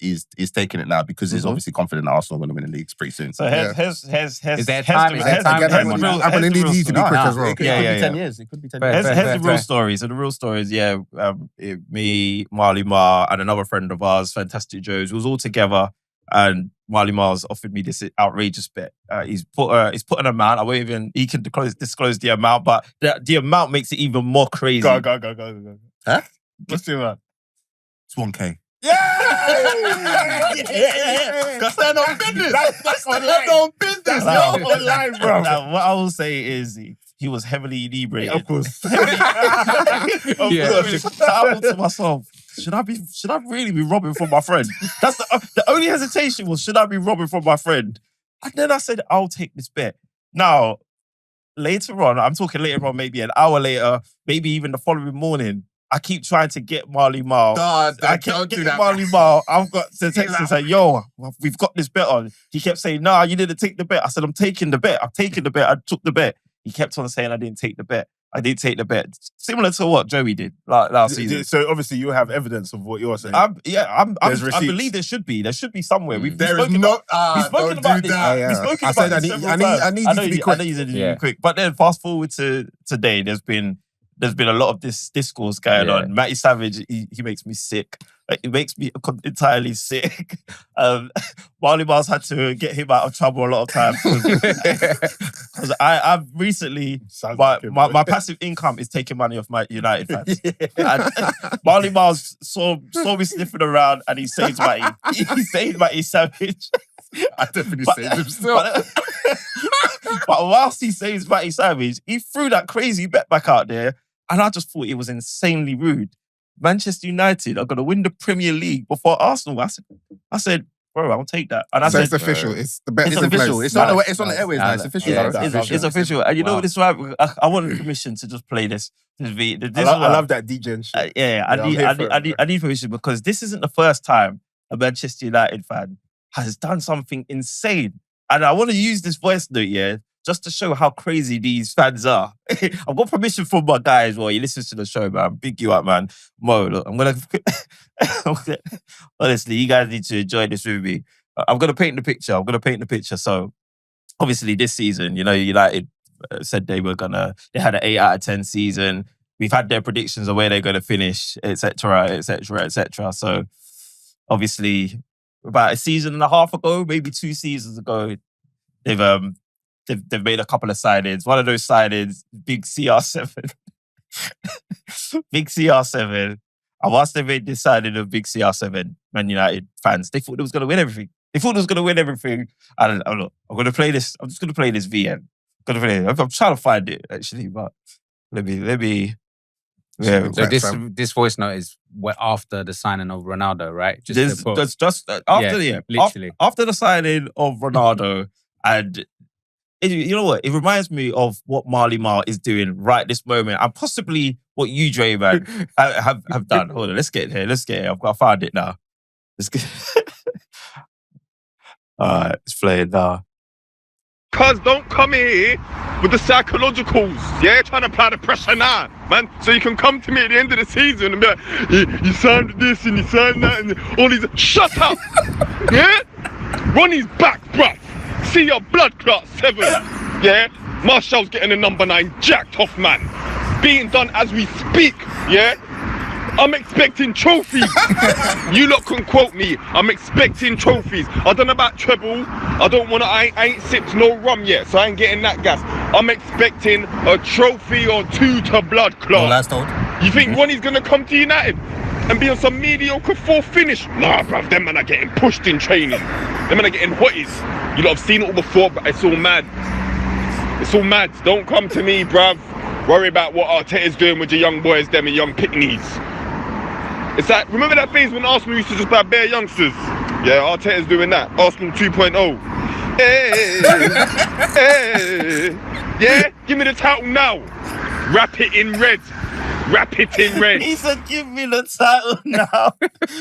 taking it now because he's obviously confident that Arsenal are going to win the leagues pretty soon. So has is there time? I'm going to need you to be quick as well. It could be 10 years. It could be 10 years. Here's the real story. So the real story is, me, Marley Mar, and another friend of ours, Fantastic Joe's, was all together, and Marley Mar's offered me this outrageous bet. He's put an amount. I won't even. He can disclose the amount, but the amount makes it even more crazy. Go. Huh? Let's do that. It's 1K. Yeah! Because they're not business. That's on business. That's not online, bro. Now, what I will say is he was heavily inebriated. Of course. So I thought to myself, should I really be robbing from my friend? That's the only hesitation was, should I be robbing from my friend? And then I said, I'll take this bet. Now, later on, I'm talking later on, maybe an hour later, maybe even the following morning, I keep trying to get Marley Marl. I can't do that. Marley Marl. I've got to text and say, yo, we've got this bet on. He kept saying, nah, you didn't take the bet. I said, I'm taking the bet. I'm taking the bet. I took the bet. He kept on saying I didn't take the bet. I did take the bet. Similar to what Joey did last season. So obviously you have evidence of what you're saying. I believe there should be. There should be somewhere. We've spoken about this. We've spoken about this several times. I need you to be quick. I know you said you to be quick. But then fast forward to today, there's been a lot of this discourse going on. Matty Savage, he makes me sick. He makes me entirely sick. Marley Marl's had to get him out of trouble a lot of times. Because I've recently, my passive income is taking money off my United fans. And Marley Marl's saw me sniffing around and he saved Matty. He saved Matty Savage. I definitely saved him still. But whilst he saves Matty Savage, he threw that crazy bet back out there. And I just thought it was insanely rude. Manchester United are going to win the Premier League before Arsenal. I said, bro, I'll take that. And I said, it's official. It's the bet. It's official. It's on the airways now. It's official. It's official. And you know what? This is why I wanted permission to just play this. I love that DJ shit. I need permission because this isn't the first time a Manchester United fan has done something insane. And I want to use this voice note, just to show how crazy these fans are. I've got permission from my guy as well. He listens to the show, man. Big you up, man. Mo, look, I'm going to... Honestly, you guys need to enjoy this with me. I'm going to paint the picture. So, obviously, this season, United said they had an 8 out of 10 season. We've had their predictions of where they're going to finish, etc., etc., etc. So, obviously, about a season and a half ago, maybe 2 seasons ago, They've made a couple of signings. One of those signings, big CR7. Big CR7. And once they made this signing of big CR7, Man United fans, they thought they was going to win everything. And I'm going to play this. I'm just going to play this VN. I'm trying to find it, actually, but let me. Yeah. So this voice note is after the signing of Ronaldo, right? Just after, literally. After the signing of Ronaldo, and you know what? It reminds me of what Marley Marl is doing right this moment, and possibly what you, Dre, man, have done. Hold on, let's get here. I've found it now. Let's get. All right, it's playing now. Cuz don't come here with the psychologicals, trying to apply the pressure now, man. So you can come to me at the end of the season and be like, you signed this and you signed that and all these. Shut up, Ronnie's back, bruv. See your blood clot 7, Martial's getting a number 9 jacked off, man. Being done as we speak, I'm expecting trophies. You lot can quote me. I'm expecting trophies. I don't know about treble. I ain't sipped no rum yet, so I ain't getting that gas. I'm expecting a trophy or 2 to blood clot. No, last told. You think Ronnie's gonna come to United and be on some mediocre 4th finish? Nah, bruv, them men are getting pushed in training. Them men are getting hotties. You lot have seen it all before, but it's all mad. It's all mad. Don't come to me, bruv. Worry about what Arteta's doing with your young boys, them and young pitneys. It's like, remember that phase when Arsenal used to just buy bare youngsters? Yeah, Arteta's doing that. Arsenal 2.0. Hey. Give me the title now. Wrap it in red. He said, give me the title now.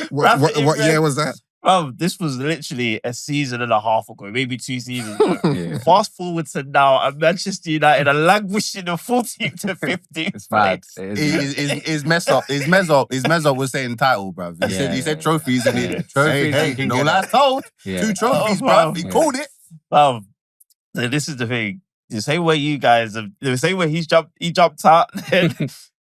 What year was that? Oh, this was literally a season and a half ago, maybe 2 seasons ago. Fast forward to now, and Manchester United are languishing in 14th to 15th. It's mad. His mess up. His mess up was saying title, bruv. He said trophies and trophies. Hey, no last told. 2 trophies, bruv. He called it. So this is the thing. The same way you guys have, the same way he jumped out.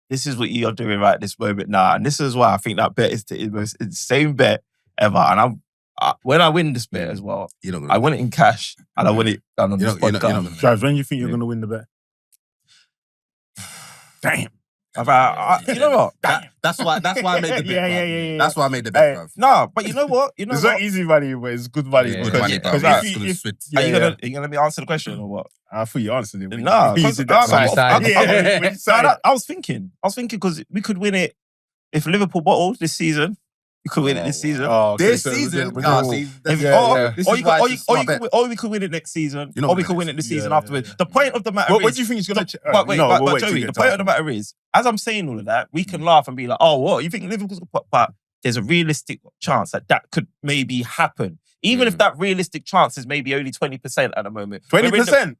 This is what you're doing right this moment now, and this is why I think that bet is the most insane bet ever. And when I win this bet as well, I win it in cash and I win it done on this podcast. Travis, when do you think you're going to win the bet? Damn. You know what? That's why I made the bet. Yeah. That's why I made the bet, bruv. No, but you know what? It's not easy money, but it's good money. It's good money, bruv. Are you going to let me answer the question or what? I thought you answered it. No, I was thinking because we could win it if Liverpool bottled this season. We could win it this season. Oh, okay, This so season, we're ah, gonna- see, If- Yeah, or, yeah. This or is you why could, it's just not bet. or we could win it next season, You're not or we gonna could win win it it. this season Yeah, afterwards. yeah. The point of the matter What is, do you think is going to... but wait, but wait till Joey, we the get point to of the matter is, as I'm saying all of that, we can laugh and be like, oh, what? You think Liverpool's going to put, but there's a realistic chance that could maybe happen. Even if that realistic chance is maybe only 20% at the moment. 20%?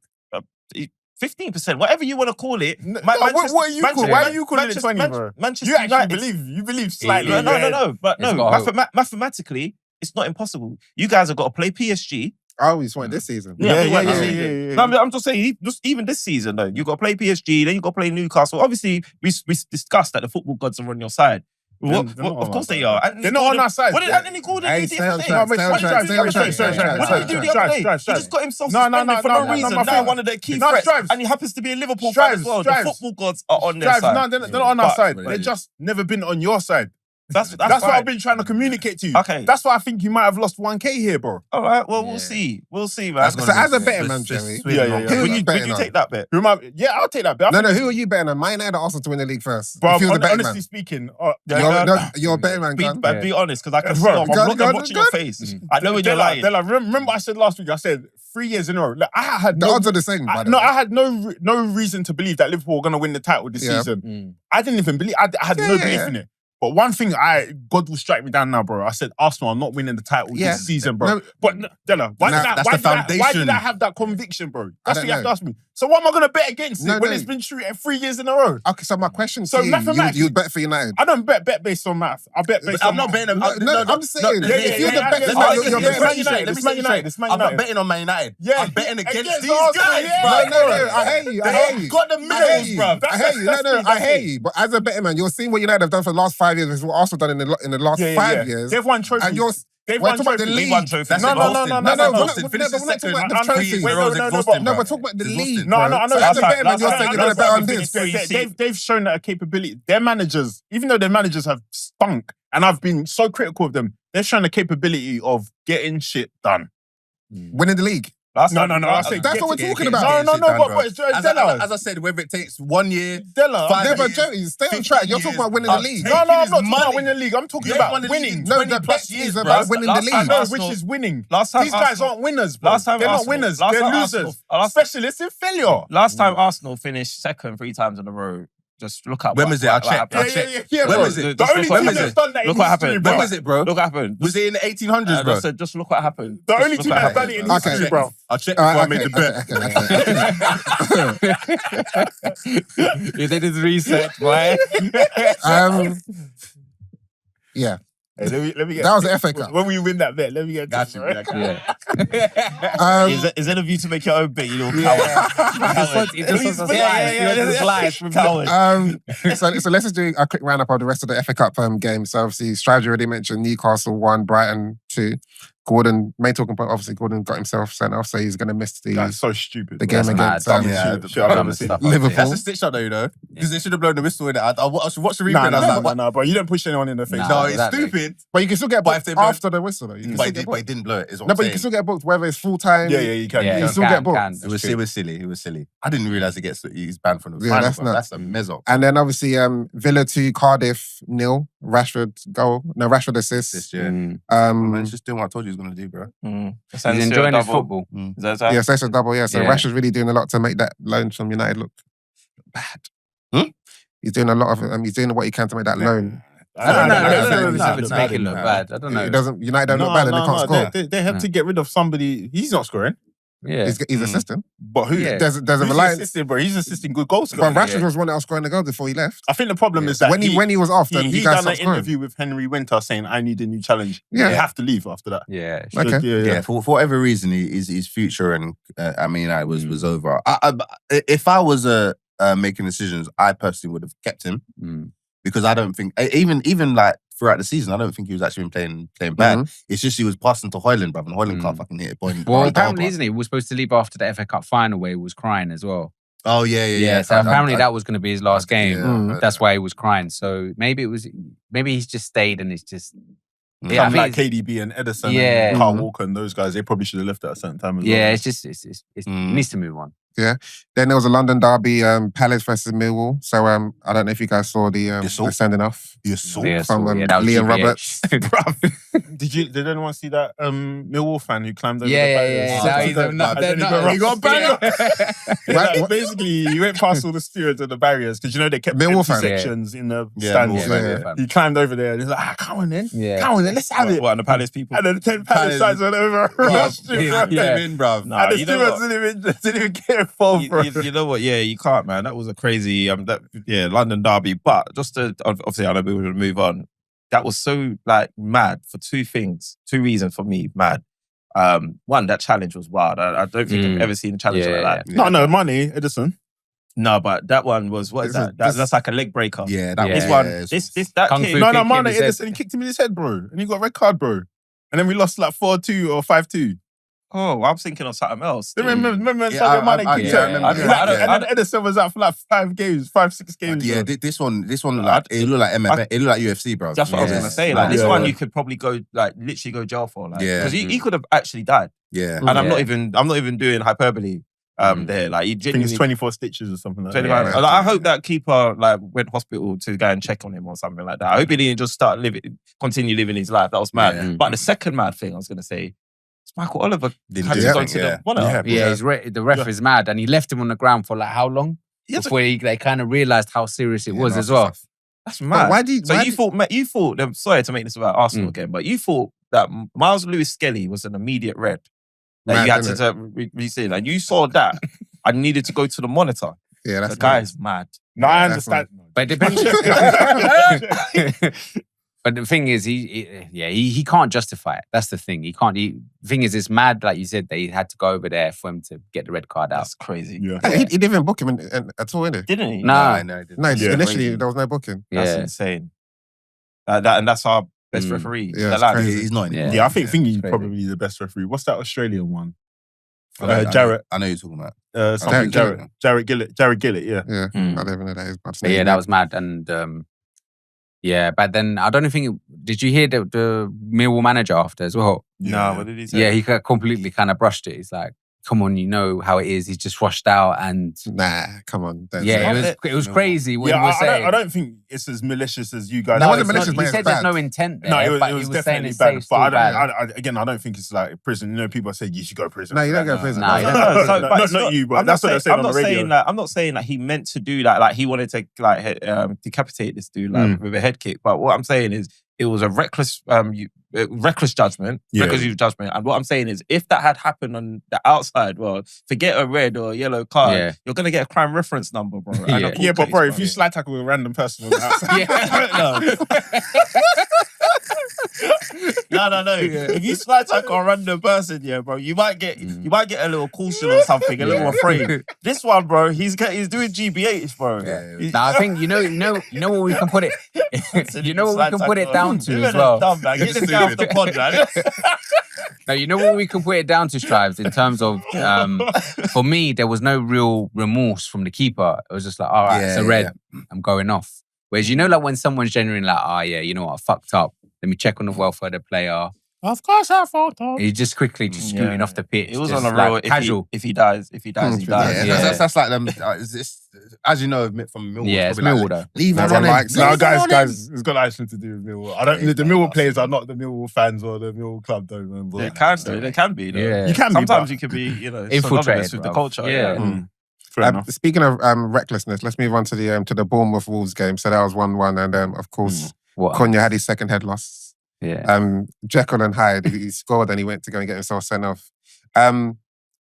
15%, whatever you want to call it. What are you calling? Why are you calling it 20, bro? Manchester You actually United. believe slightly. No. But It's no, got hope. mathematically, it's not impossible. You guys have got to play PSG. Oh, we just won this season. Yeah, we won yeah, this yeah, season. yeah. No, I'm just saying, even this season, though, you got to play PSG, then you got to play Newcastle. Obviously, we discussed that the football gods are on your side. They're not on Of course our they side. are. They're not on our side. What did Anthony Gordon Hey, do stay the on other day? track, What stay on did track, he do stay the on other track, day? stay on track, What did he do the other day? He just got himself suspended for no reason. Now one of the key threats, and he happens to be a Liverpool fan as well. The football gods are on their side. No, they're not on our But- side. They've just never been on your side. That's That's what fine. I've been trying to communicate to you. Okay. That's why I think you might have lost 1K here, bro. All right, well, we'll Yeah. see. We'll see, man. That's So gonna as a be betting Swiss- man, Swiss- Joey, Swiss Yeah, wrong. yeah, Who yeah. are Would you you betting take on? that bet? I'll take that bet. No, who are you betting on? Man United or Arsenal to win the league first? Bro, If you was a betting honestly man. speaking, You're a betting man, gun. Be honest, because I can see Bro, I'm go looking on, watching go your on. face. I know when you're lying. Remember I said last week, I said 3 years in a row. Like, I had The no, odds are the same, by the no, way. I had no reason to believe that Liverpool were going to win the title this Yeah. season. I didn't even believe, I had no belief in it. But one thing, God will strike me down now, bro. I said Arsenal are not winning the title Yeah. this season, bro. No. But Della, why No, did that's why the did I- why foundation. did I have that conviction, bro? That's I what you have don't to ask me. So what am I going to bet against No, it when no. it's been true 3 years in a row? Okay, so my question So to you, mathematically- you bet for United. I don't bet based on math. I bet based on I'm not betting on... I'm just saying, if you're the betting yeah, man, yeah, you're yeah, betting Man Man United. United. It's Man United. It's Man I'm not United. betting on Man United. Yeah, I'm betting against against these Arsenal, guys, yeah. bro. No, I hear you. I hear you. They've got the I hear minerals, you. bro. I hear you. No, I hear you. But as a betting man, you're seeing what United have done for the last 5 years. Is what Arsenal done in the last 5 years. They've won trophies. And you're They've we're won talking about the trophies. league. We won trophies. That's No, exhausting. no, That's no, no, exhausting. no, Finish no, the we're not talking second. about the trophies. 3 Wait, in a row is no, no, exhausting, No, bro. we're talking about the It's league. exhausting. No, bro. no, I know. So as a betting man, you're saying you're going to bet on Last this. They've shown that a capability. Their managers, even though their managers have stunk, and I've been so critical of them, they've shown the capability of getting shit done. Winning the league. No. I say That's get what we're to get talking it. about. No, Done, but bro. As I said, whether it takes 1 year, Della. 5 Yeah, but years, Joey, stay on 15 track. You're talking years, about winning the league. No, I'm not talking money. about winning the league. I'm talking You about ain't won the league winning. in No, 20 the plus bet years, is bro. about winning the Last league. time No, Arsenal- which is winning. Last time These guys Arsenal- aren't winners, bro. Last time They're not Arsenal- winners. last They're time losers. Arsenal- Specialists in failure. Last time Arsenal finished second 3 times in a row. Just look at When was it? I checked. Yeah, When bro. was it? The only Look what team happened. that's done that in Look what history, happened. bro. When was it, bro? Look what happened. Was it in the 1800s, bro? Just look what happened. The Just only look team what that's done happened. it in Okay. history, bro. I checked before I made the bet. You did his research, boy. Yeah, Hey, let me get. that was the FA Cup. When we win that bet, let me get. Got you, right? Is that a view to make your own bet, you little coward? He just wants to slide. He wants to slide. Coward. So let's just do a quick roundup of the rest of the FA Cup games. So obviously, Strategy already mentioned Newcastle 1, Brighton 2. Gordon, main talking point, obviously Gordon got himself sent off, so he's going to miss That's so stupid. the game That's against mad. I've never seen. Liverpool. That's a stitch shot though, you know? Because they should have blown the whistle in it. I watched the replay Nah, and I was like, nah, bro. You don't push anyone in the face. Nah. no, Oh, it's exactly. stupid. But you can still get But booked if they blow- after the whistle, though. You can But still he get booked. didn't blow it. Is what No, I'm but you saying. can still get booked, whether it's full time. Yeah, you can. Yeah, You still get booked. It was silly. It was silly. I didn't realize he's banned from the Yeah, final, that's bro. nuts. That's a mezzo. And then obviously Villa 2, Cardiff 0, Rashford goal. No, Rashford assist. This year. Man, it's just doing what I told you he was going to do, bro. He's enjoying his football. Yes, that's a double, yeah. So Yeah. Rashford's really doing a lot to make that loan from United look bad. He's doing a lot of he's doing what he can to make that loan. I don't know No, if it's making look bad. I don't know. It doesn't United don't look bad and they can't score. They have to get rid of somebody. He's not scoring. Yeah. He's assisting. But who? Yeah. There's a Who's reliance. assisting, bro? He's assisting good goals. But Rashford was one that was scoring the goal before he left. I think the problem is that when he was off, then he you guys done stopped an scoring. interview with Henry Winter saying, "I need a new challenge." Yeah. They have to leave after that. Yeah. Okay. Yeah, for whatever reason, his future and I mean, I was over. If I was making decisions, I personally would have kept him because I don't think even like throughout the season, I don't think he was actually been playing bad. It's just he was passing to Højlund, bruv, and Højlund can't fucking hit it. Well, apparently, isn't he? He was supposed to leave after the FA Cup final where he was crying as well. Oh yeah. So apparently that was going to be his last game. Yeah, That's why he was crying. So maybe he's just stayed and it's just. Yeah, I like think KDB and Edison Yeah. and Carl Walker and those guys, they probably should have left at a certain time as well. yeah, it's just it needs to move on. Yeah. Then there was a London derby, Palace versus Millwall. So I don't know if you guys saw the sending off. You saw from that was Liam GBH. Roberts. Did anyone see that Millwall fan who climbed over the Yeah. barriers? He got banned. Basically, he went past all the stewards and the barriers because they kept Millwall empty fan. sections in the stands. Yeah. He climbed over there and he's like, come on then, let's have it. What, and the Palace people? And then the 10 Palace sides went over and rushed him, bro. bruv. Nah, And the you know what? stewards didn't even get involved, bro. You know what? Yeah, you can't, man. That was a crazy, London derby. But just to, obviously, I know we will move on. That was so mad for two reasons for me. Mad. One, that challenge was wild. I don't think I've ever seen a challenge like that. No, money, Edison. No, but that one was that's like a leg breaker. Yeah, that Kung kid. Fu No, kick Mane in his Edison, he kicked him in his head, bro. And he got a red card, bro. And then we lost 4-2 or 5-2. Oh, I'm thinking of something else. Remember Yeah, Sadio Mane kicked him. I remember. And then Edison was out for 5 games, 6 games. Yeah, bro. this one it looked like MMA. It looked like UFC, bro. That's what I was gonna say. This one you could probably go literally go jail for. Because he could have actually died. Yeah. And I'm not even doing hyperbole there. He I think genuinely it's 24 stitches or something like 25. that. I hope that keeper went hospital to go and check on him or something like that. I hope he didn't just continue living his life. That was mad. Yeah. But the second mad thing I was gonna say, Michael Oliver Didn't had do to go anything, to the monitor. The ref is mad, and he left him on the ground for how long? Yeah, Before they kind of realised how serious it was as well. That's mad. Why did you thought, sorry to make this about Arsenal again, but you thought that Miles Lewis-Skelly was an immediate red. That you had to re-see. And you saw that. I needed to go to the monitor. Yeah, that's the guy's mad. No, I understand. But it depends. But the thing is, he can't justify it. That's the thing. He can't. The thing is, it's mad, like you said, that he had to go over there for him to get the red card out. That's crazy. Yeah. He didn't even book him at all, didn't he? Didn't he? No. I didn't. No, Yeah. initially Crazy. there was no booking. That's insane. And that's our best referee. Yeah, That it's lad. crazy. He's not anymore. Yeah, I think Thingy's crazy. probably the best referee. What's that Australian one? Jarrett. I know you're talking about. Something Jarrett Gillett, yeah. Yeah, Mm. I don't even know that is. But But yeah, that was mad. And but then I don't think. Did you hear the Millwall manager after as well? No, what did he say? Yeah, he completely kind of brushed it. He's like, "Come on, you know how it is." He's just rushed out, and Nah, come on. Don't yeah, say it was crazy what he Yeah, was saying. I don't think it's as malicious as you guys. No, it wasn't it's malicious, not- but He it's said there's bad. no intent there. No, it but was he was saying definitely it's bad. still But bad. again, I don't think it's like prison. People say you should go to prison. No, you don't go to No. prison. Nah, you don't No, go to so- prison. but it's Not you, but that's what they're saying on the radio. I'm not saying that he meant to do that. Like he wanted to decapitate this dude with a head kick. But what I'm saying is it was a reckless judgment, Yeah. reckless use of judgment. And what I'm saying is if that had happened on the outside, well, forget a red or yellow card, you're gonna get a crime reference number, bro. And a court Yeah, but case, bro, if you slide tackle a random person on the outside, No. If you slide tackle a random person, bro, you might get a little caution or something, a little refrain. This one, bro, he's doing GBH, bro. Yeah. Now I think you know what we can put it. You know what we can put it down to as well. Dumb, man. Get this guy off the pod, man. Now you know what we can put it down to, Strives, in terms of for me, there was no real remorse from the keeper. It was just like, all right, it's a red. I'm going off. Whereas like when someone's genuinely like, you know what, I fucked up. Let me check on the welfare of the player. of course I fucked up. He's just quickly scooting off the pitch. It was just on a real like casual. If he dies, he dies. Yeah, that's like them. As you know from Millwall. Yeah, it's Millwall though. Leave him Everyone running. likes No, it. guys, it's got nothing to do with Millwall. The Millwall players are not the Millwall fans or the Millwall club, though, man. They can do. They can be. Though. Yeah. You can Sometimes be, you can be, Infiltrated synonymous with the bruv. culture. Yeah. Fair enough. Speaking of recklessness, let's move on to the Bournemouth Wolves game. So that was 1-1, and of course, What? Cunha had his second head loss. Yeah. Jekyll and Hyde, he scored and he went to go and get himself sent off.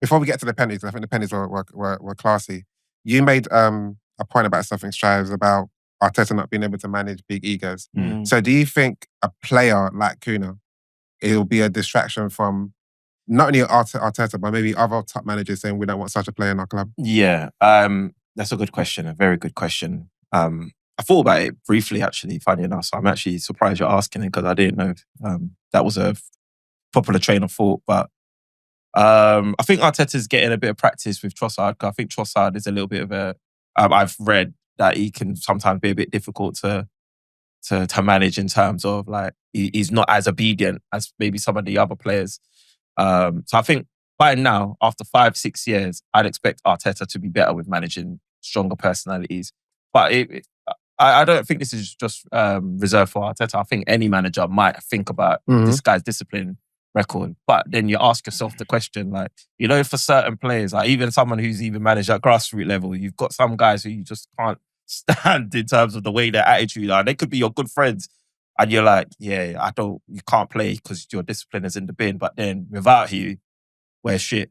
Before we get to the penalties, I think the penalties were classy. You made a point about something, Strives, about Arteta not being able to manage big egos. So do you think a player like Cunha, it'll be a distraction from not only Arteta, but maybe other top managers saying we don't want such a player in our club? Yeah. That's a good question. A very good question. I thought about it briefly, actually, funny enough. So I'm actually surprised you're asking it because I didn't know that was a popular train of thought. But I think Arteta's getting a bit of practice with Trossard. I think Trossard is a little bit of a... I've read that he can sometimes be a bit difficult to manage in terms of like he's not as obedient as maybe some of the other players. So I think by now, after 5-6 years, I'd expect Arteta to be better with managing stronger personalities. But I don't think this is just reserved for Arteta. I think any manager might think about this guy's discipline record. But then you ask yourself the question, like, you know, for certain players, like even someone who's even managed at grassroots level, you've got some guys who you just can't stand in terms of the way their attitude are. They could be your good friends. And you're like, yeah, you can't play because your discipline is in the bin. But then without you, we're shit.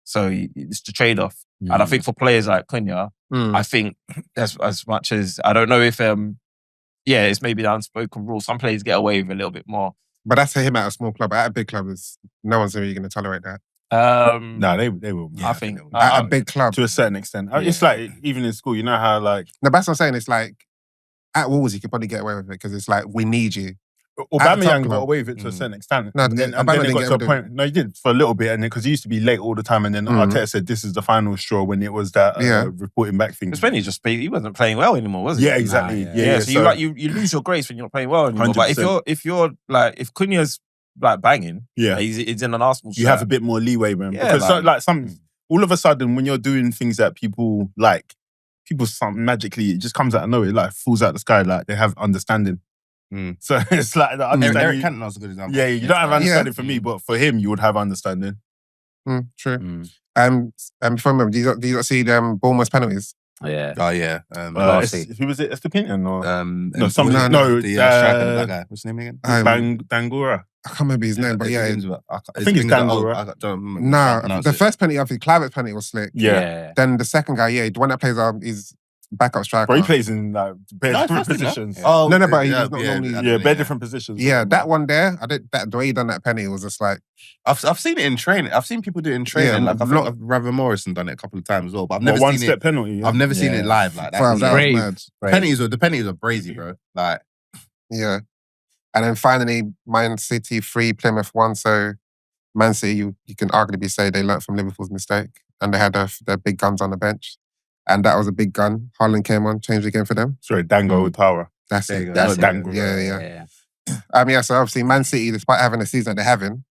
So it's the trade-off. And I think for players like Cunha, I think as much as, I don't know if, it's maybe the unspoken rule. Some players get away with a little bit more. But that's him at a small club. At a big club, no one's really going to tolerate that. No, they will. I think at a big club. To a certain extent. It's like, even in school, you know how like... No, that's what I'm saying. It's like, at Wolves, you could probably get away with it because it's like, we need you. Aubameyang got away with it to a certain extent. No, and then it got to a point... No, he did for a little bit, and because he used to be late all the time, and then Arteta said this is the final straw when it was that reporting back thing. It's when he wasn't playing well anymore, was he? Yeah, exactly. So you lose your grace when you're not playing well anymore. 100%. But if you're like, if Cunha's like banging, he's in an Arsenal shirt, you have a bit more leeway, man. Yeah, because all of a sudden, when you're doing things that people like, magically, it just comes out of nowhere, it like falls out of the sky, like they have understanding. So it's like the understanding. Eric Cantona's a good example. Yeah, you don't have understanding for me, but for him, you would have understanding. True. Before I remember, do you not see them Bournemouth penalties? Yeah. Oh yeah. Who was it? Estepinian or the striker, that guy. What's his name again? Dangura. I can't remember his name, but I think it's Dangura. I don't remember. The first penalty, I think Clivert's penalty was slick. Yeah. Then the second guy, the one that plays is backup striker. But he plays in like bare different positions. Oh no, but he's not normally. Bare different positions. Yeah, that one there, the way he done that penalty was just like. I've seen it in training. I've seen people do it in training. Like I've Raven Morrison done it a couple of times as well, but I've never seen one-step penalty. I've never seen it live like that. That was the penalties are brazy, bro. Like, yeah. And then finally, Man City 3, Plymouth 1. So Man City, you can arguably say they learnt from Liverpool's mistake, and they had their big guns on the bench. And that was a big gun. Højlund came on, changed the game for them. Sorry, Dango Tower. That's it. That's Dango. Yeah. So obviously Man City, despite having the season that they're having,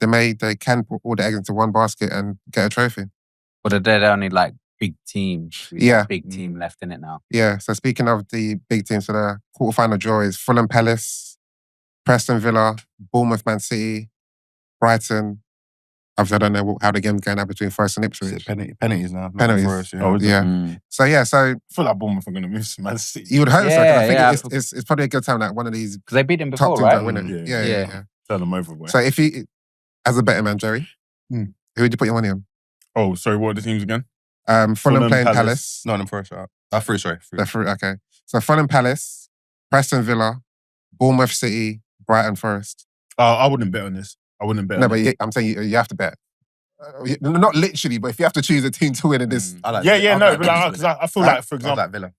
they can put all the eggs into one basket and get a trophy. But they're only like big teams. Big team left in it now. Yeah, so speaking of the big teams, so the quarterfinal draw is Fulham Palace, Preston Villa, Bournemouth Man City, Brighton. Obviously, I don't know how the game's going out between Forest and Ipswich. Penalties now. Penalties. Forest, So I feel like Bournemouth are going to move to Man City. You would hope so, because I think it's probably a good time that one of these because they beat them before, top teams right? win it. Yeah. Turn them over. Boy. So if you, as a betting man, Jerry, who would you put your money on? Oh, sorry, what are the teams again? Fulham playing Palace. Nottingham Forest. Sorry. They're free, okay. So Fulham Palace, Preston Villa, Bournemouth City, Brighton Forest. I wouldn't bet on this. No, but I'm saying you have to bet. Not literally, but if you have to choose a team to win in this. Because I feel like, for example, Villa.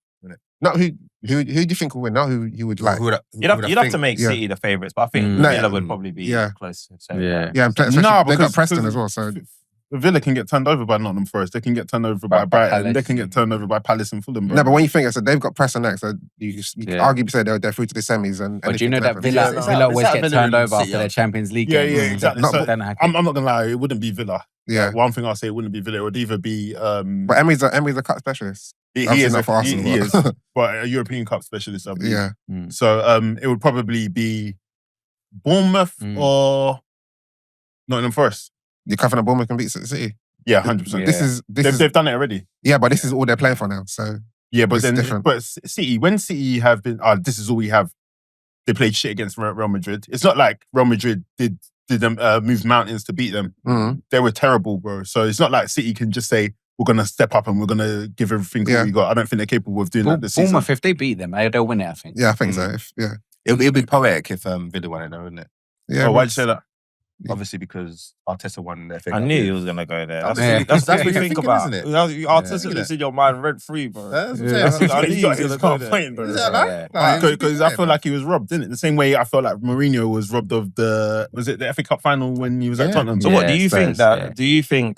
Not who do you think will win? Not who you would like. You'd have to make City the favourites, but I think Villa would probably be close. So. And they've got Preston as well. So Villa can get turned over by Nottingham Forest. They can get turned over by Brighton. Palace. They can get turned over by Palace and Fulham. Bro. No, but when you think so, they've got Preston next. So you can arguably say they're through to the semis. But do you know that Villa always get turned over after their Champions League game? Yeah, exactly. I'm not gonna lie, it wouldn't be Villa. Yeah. One thing I'll say, it wouldn't be Villa. It would either be. But Emery's a cup specialist. He is for Arsenal. He is, but a European Cup specialist, I believe. Yeah. So it would probably be Bournemouth or Nottingham Forest. You're confident Bournemouth can beat City? Yeah, 100%. They've done it already. Yeah, but this is all they're playing for now. So yeah, but City, when City have been, this is all we have. They played shit against Real Madrid. It's not like Real Madrid did them move mountains to beat them. They were terrible, bro. So it's not like City can just say we're gonna step up and we're gonna give everything we got. I don't think they're capable of doing that this season. Bournemouth, if they beat them, they'll win it. I think. Yeah, I think so. It'll be poetic if Villa won it, though, wouldn't it? Yeah. Why'd you say that? Obviously, because Arteta won the FA Cup. I knew he was going to go there. That's what you think about. Isn't it? Arteta lives in your mind rent-free, bro. That's what I'm saying. I knew he was going to go there. Because I feel like he was robbed, didn't it? The same way I felt like Mourinho was robbed of the FA Cup final when he was at Tottenham. So what, do you think,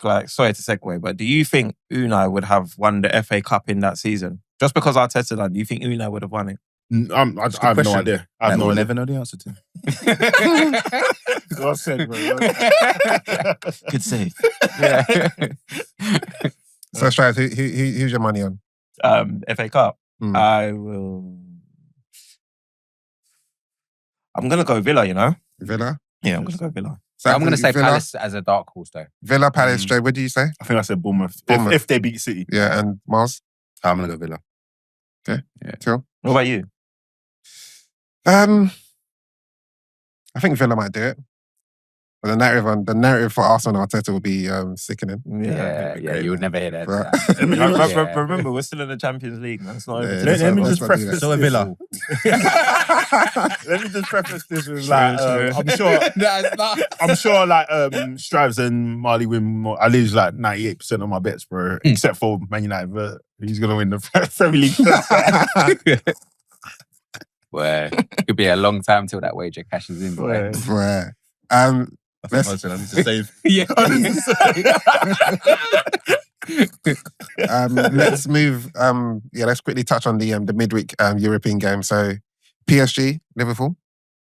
sorry to segue, but do you think Unai would have won the FA Cup in that season? Just because Arteta done, do you think Unai would have won it? I have no idea. We'll never know the answer to. Well said, bro. Good save. Yeah. So, Strives, who's your money on? FA Cup. Hmm. I'm gonna go Villa. You know. Villa? Yeah, I'm gonna go Villa. So I'm going to say Villa, Palace as a dark horse, though. Villa, Palace, Jay, what do you say? I think I said Bournemouth. Bournemouth. If they beat City. Yeah, and Miles? I'm gonna go Villa. Till? What about you? I think Villa might do it. But the narrative for Arsenal and Arteta will be sickening. Yeah, you would never hear that. Right. Remember, we're still in the Champions League, man. It's not over. Yeah, Let me let's just not do preface that. So Villa. Let me just preface this with like, I'm sure like Strives and Marley win more. I lose like 98% of my bets, bro, except for Man United. But he's gonna win the Premier League. Well, it could be a long time till that wager cashes in. Boy. Right. I need to save. Yeah. Let's move. Let's quickly touch on the midweek European game. So, PSG, Liverpool,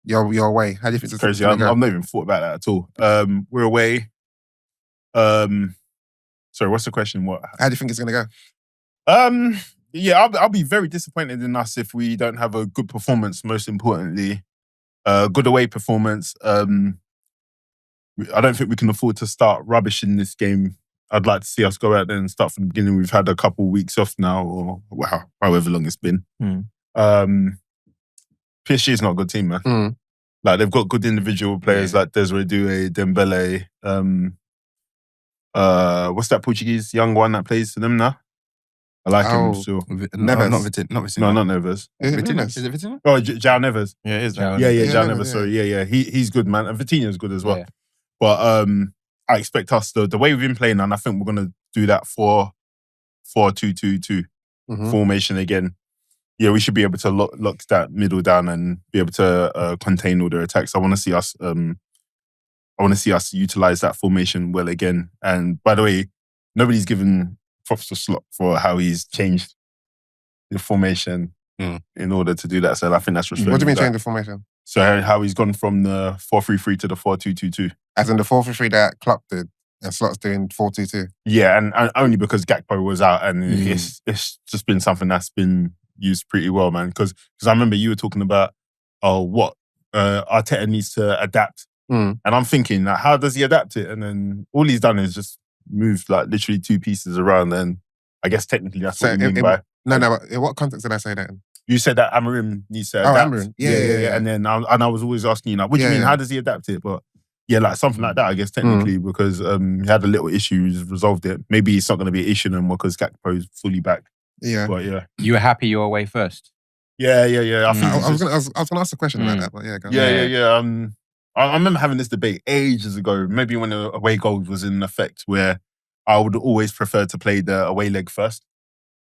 you're away. How do you think it's Crazy. gonna I've go? not even thought about that at all. We're away. Sorry, what's the question? What? How do you think it's gonna go? Yeah, I'll be very disappointed in us if we don't have a good performance. Most importantly, good away performance. I don't think we can afford to start rubbish in this game. I'd like to see us go out there and start from the beginning. We've had a couple of weeks off now, or however long it's been. PSG is not a good team, man. Like they've got good individual players like Desiree Doué, Dembele. What's that Portuguese young one that plays for them now? I like him still. Neves. Not Vitinha. No, not Neves. Is it Vitinha? Neves? Is it Vitinha? Oh, João Neves. Yeah, it is. Yeah, Yeah, João Neves, Neves. yeah. Sorry, yeah. He's good, man. And Vitinha's good as well. Yeah. But I expect us the way we've been playing, and I think we're gonna do that 4-2-2-2 formation again. Yeah, we should be able to lock that middle down and be able to contain all their attacks. I want to see us. I want to see us utilize that formation well again. And by the way, nobody's given props to Slot for how he's changed the formation in order to do that. So I think that's just. What do you mean change the formation? So how he's gone from the 4-3-3 to the 4-2-2-2. As in the 4-3 that Klopp did, and Slot's doing 4-2-2. Yeah, and only because Gakpo was out, and it's just been something that's been used pretty well, man. Because I remember you were talking about what Arteta needs to adapt, and I'm thinking, like, how does he adapt it? And then all he's done is just moved like literally two pieces around. And I guess technically that's what you mean by. No, but in what context did I say that in? You said that Amorim needs to adapt. Amorim. Yeah. And then I was always asking you, like, what do you mean? How does he adapt it? But yeah, like something like that, I guess, technically, because he had a little issue, he's resolved it. Maybe it's not going to be an issue anymore because Gakpo's fully back. Yeah. But yeah. You were happy you were away first? Yeah. I was going to ask a question about that, but yeah, go on. Yeah. I remember having this debate ages ago, maybe when the away goals was in effect, where I would always prefer to play the away leg first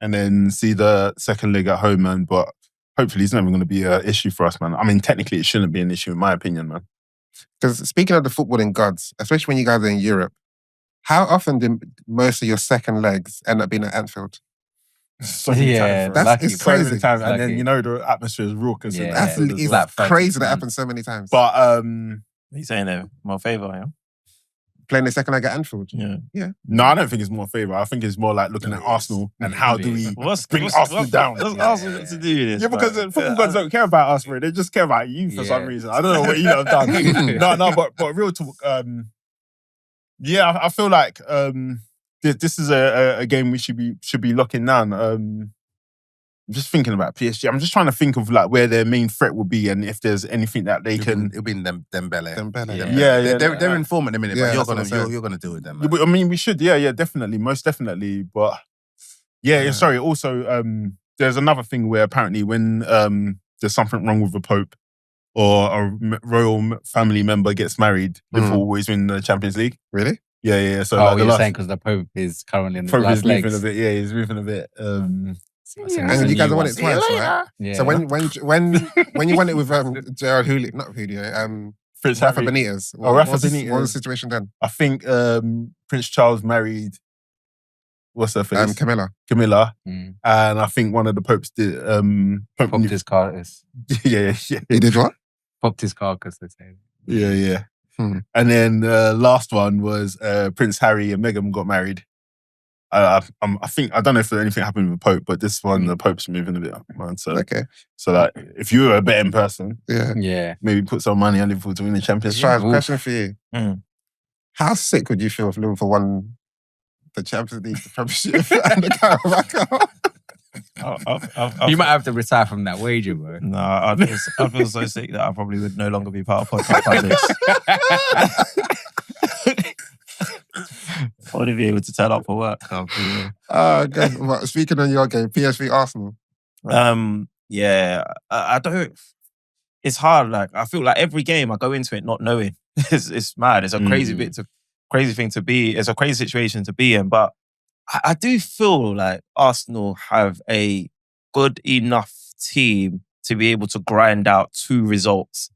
and then see the second leg at home, man. But hopefully it's never going to be an issue for us, man. I mean, technically it shouldn't be an issue in my opinion, man. Because speaking of the footballing gods, especially when you guys are in Europe, how often do most of your second legs end up being at Anfield? So many times, bro. It's So many crazy. times. And then, you know, the atmosphere is raucous. Yeah. That's as it's well. crazy that happens so many times. But He's saying they're more favour, yeah? Playing the second leg at Anfield. Yeah. no, I don't think it's more favour. I think it's more like looking at Arsenal and how do we bring Arsenal down. What's Arsenal got to do with this? Yeah, because bro? football gods don't care about us, bro. They just care about you for some reason. I don't know what you have done. But real talk. I feel like this is a game we should be locking down. I'm just thinking about PSG. I'm just trying to think of like where their main threat will be and if there's anything that they can. It'll be in Dembele. Yeah. They're in form at the minute, Yeah, but that's what you're gonna deal with them. Yeah, Man. I mean, we should. Yeah, definitely, most definitely. But sorry. Also, there's another thing where apparently when there's something wrong with the Pope or a royal family member gets married, Liverpool always win the Champions League. Really? Yeah. So you're saying because the Pope is currently in the Pope last is moving legs. a bit. Yeah, he's moving a bit. And you guys have won it twice, right? Yeah. So when you won it with Gerard Houllier, not Houllier, Prince Rafa Harry. Benitez. Rafa What Benitez. was the situation then? I think Prince Charles married. What's her face? Camilla. And I think one of the popes did. Pope Popped his car. Yeah. He did what? Popped his carcass, they say. Yeah. And then last one was Prince Harry and Meghan got married. I think, I don't know if anything happened with the Pope, but this one, the Pope's moving a bit up, man. So, so like, if you were a betting person, maybe put some money on Liverpool to win the Champions League. Question for you. How sick would you feel if Liverpool won the Champions League, the Premiership, and the Carabao? You might have to retire from that wager, bro. No, I'd feel so sick that I probably would no longer be part of podcasts like this. I wouldn't be able to turn up for work. Okay. Well, speaking on your game, PSV Arsenal. Yeah, I don't. It's hard. Like, I feel like every game I go into it not knowing. It's mad. It's a crazy crazy thing to be. It's a crazy situation to be in. But I do feel like Arsenal have a good enough team to be able to grind out 2 results.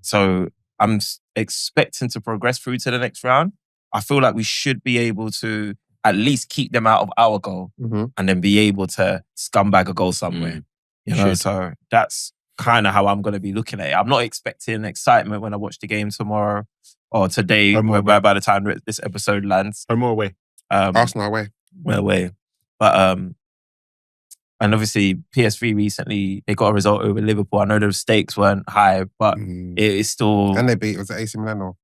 So I'm expecting to progress through to the next round. I feel like we should be able to at least keep them out of our goal and then be able to scumbag a goal somewhere. You know, so that's kind of how I'm going to be looking at it. I'm not expecting excitement when I watch the game tomorrow or today, by the time this episode lands. Home or away? Arsenal away. We're away. But, and obviously PSV recently, they got a result over Liverpool. I know the stakes weren't high, but it is still... And they beat, was it AC Milan or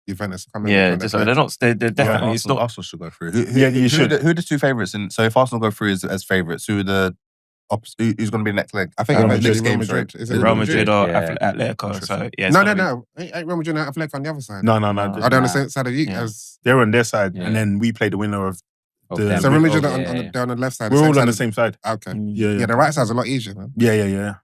Juventus? Yeah, they're definitely... Arsenal should go through. You should. Who are the 2 favourites? So if Arsenal go through as favourites, who are the... Who's going to be the next leg? I think Real Madrid. Is it Real Madrid or Atletico? So, yeah, no. Ain't Real Madrid and Atletico on the other side? No. Are they on the same side of you? They're on their side, and then we play the winner of the... So Real Madrid they're on the left side. We're all on the same side. Okay. Yeah, the right side's a lot easier, man. Yeah.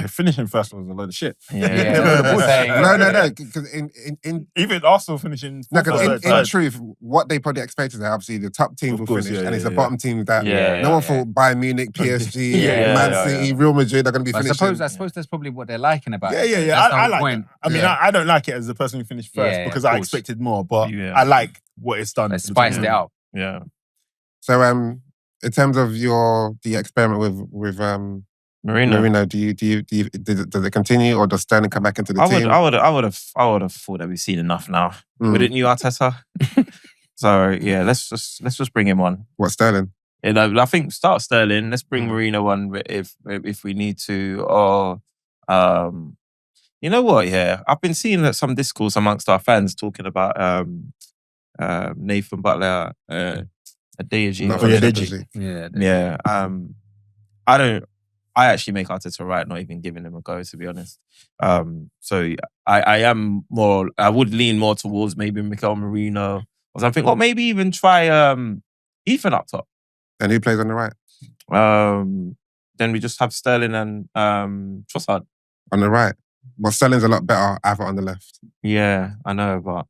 Finishing first was a load of shit. No. Because in even Arsenal finishing. No, because in truth, what they probably expected is that obviously the top teams will finish, and it's the bottom teams that no one thought Bayern Munich, PSG, Man City, Real Madrid are going to be finishing. I suppose that's probably what they're liking about it. Yeah. I like it. I mean, I don't like it as the person who finished first because I expected more, but I like what it's done. It spiced it out. Yeah. So, in terms of the experiment with Marino, does it continue, or does Sterling come back into the team? I would have thought that we've seen enough now. Wouldn't you, Arteta? So yeah, let's just bring him on. What, Sterling? I think start Sterling. Let's bring Marino on if we need to. Or you know what? Yeah, I've been seeing some discourse amongst our fans talking about Nathan Butler, Adeji. Yeah. I actually make Arteta right, not even giving him a go, to be honest. So I would lean more towards maybe Mikel Marino or something, or maybe even try Ethan up top. And who plays on the right? Then we just have Sterling and Trossard. On the right? Well, Sterling's a lot better either on the left. Yeah, I know, but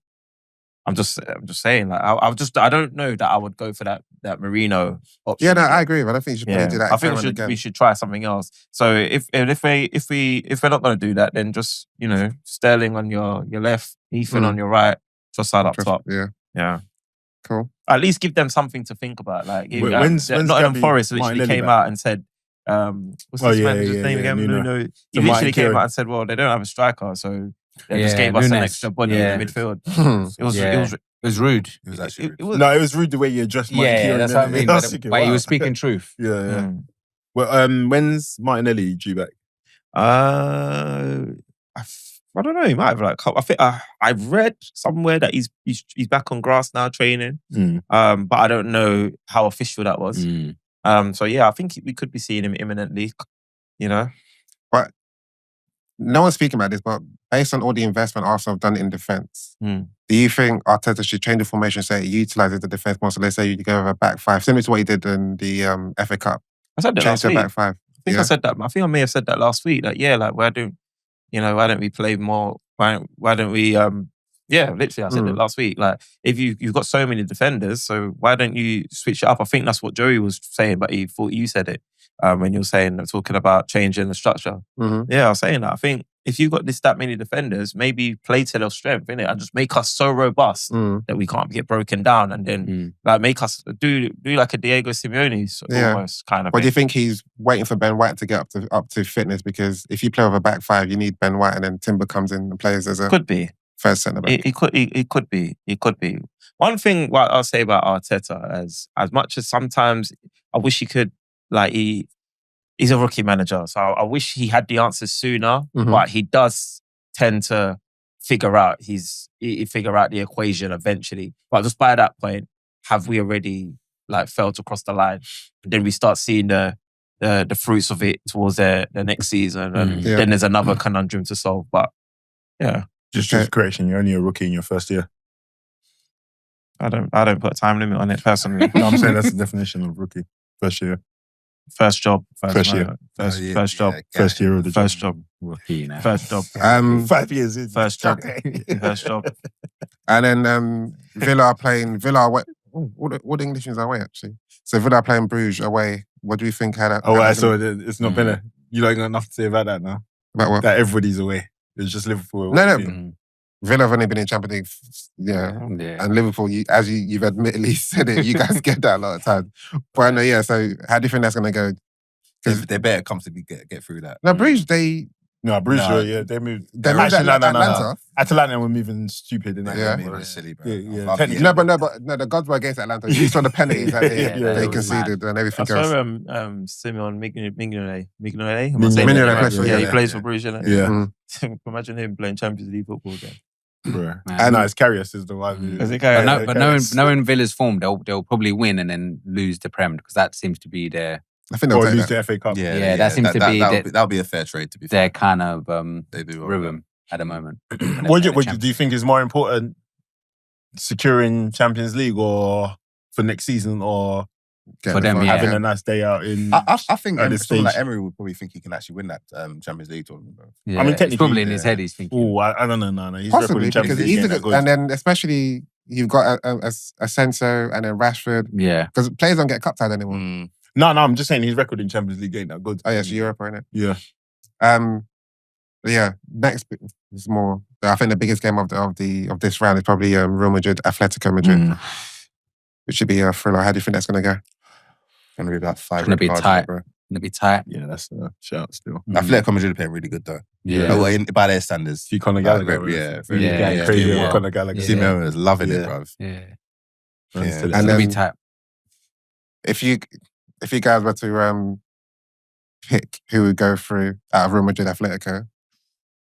I'm just saying, like, I don't know that I would go for that Marino option. Yeah, no, I agree. But I don't think you should probably do that. I think we should try something else. So if we're not going to do that, then just Sterling on your left, Ethan on your right, Trossard up top. Yeah. Cool. At least give them something to think about. Like Nottingham Forest literally came out and said, "What's this manager's name again?" Nuno. He literally came out and said, "Well, they don't have a striker, so." They just gave us an extra body in the midfield. It was rude. It was actually rude. It was rude the way you addressed Martin Ødegaard. That's what I mean. But he was speaking truth. Yeah. Well, when's Martinelli due back? I don't know. He might have I think I've read somewhere that he's back on grass now training. But I don't know how official that was. So yeah, I think we could be seeing him imminently. But no one's speaking about this, but based on all the investment Arsenal have done in defence, do you think Arteta should change the formation so it utilises the defence more? So let's say you go with a back five, similar to what he did in the FA Cup. I said that last week. Back five. I said that. I think I may have said that last week. Why don't we play more? Why don't we? Literally, I said it last week. Like, if you've got so many defenders, so why don't you switch it up? I think that's what Joey was saying, but he thought you said it when you were talking about changing the structure. Yeah, I was saying that. I think if you've got that many defenders, maybe play to their strength, innit? And just make us so robust that we can't get broken down, and then like make us do like a Diego Simeone almost kind of. But do you think he's waiting for Ben White to get up to fitness? Because if you play with a back five, you need Ben White, and then Timber comes in and plays as a first centre back. It could be. One thing what I'll say about Arteta, as much as sometimes I wish he could, like he's a rookie manager, so I wish he had the answers sooner. But he does tend to figure out the equation eventually. But just by that point, have we already like failed to cross the line? And then we start seeing the fruits of it towards the next season, and then there's another conundrum to solve. But yeah, just correction. You're only a rookie in your first year. I don't put a time limit on it personally. No, I'm saying that's the definition of rookie. First year. First job. First year. First job. First year of the First job. Rookie now. First job. 5 years in. First job. First job. And then Villa are playing away. All the English are away actually. So Villa are playing Bruges away. What do you think? So it's not been you don't got enough to say about that now? About what? That everybody's away. It's just Liverpool away. No. Villa have only been in Champions League, and Liverpool, as you've admittedly said it, you guys get that a lot of times. But I know, so how do you think that's going to go? They better comfortably get through that. No, Bruges, Bruges, they moved. They moved Atlanta. Atlanta were moving stupid in that game. It was silly, bro. No, the gods were against Atlanta. You saw the penalties that they conceded and everything else. I saw Simeon Mignolet. He plays for Bruges, innit? Yeah. Imagine him playing Champions League football again. And it's Karius is the one. But knowing Villa's form, they'll probably win and then lose the Prem, because that seems to be their. I think they'll lose that. the FA Cup. That seems to be that'll be a fair trade to be fair. Their kind of they do rhythm at the moment. What do you think is more important, securing Champions League or for next season, or for them having a nice day out in? I think someone like Emery would probably think he can actually win that Champions League tournament, bro. Yeah, I mean, technically, probably in his head he's thinking. Oh, I don't know. No. He's possibly, Champions because League and then especially you've got Asensio and then Rashford. Yeah, because players don't get cup tied anymore. No, I'm just saying his record in Champions League ain't that good. Oh, yes, Europe, isn't it? Yeah. Next is more. I think the biggest game of this round is probably Real Madrid, Atlético Madrid, which should be a thriller. How do you think that's going to go? Going to be about 5. It's going to be tight. bro. Going to be tight. Yeah, that's a shout still. Atlético Madrid are playing really good though. Yeah, by their standards. Conor Gallagher, crazy. Conor Gallagher. Simeone is loving it, bro. And And then then be tight. if you guys were to pick who would go through out of Real Madrid, Atlético,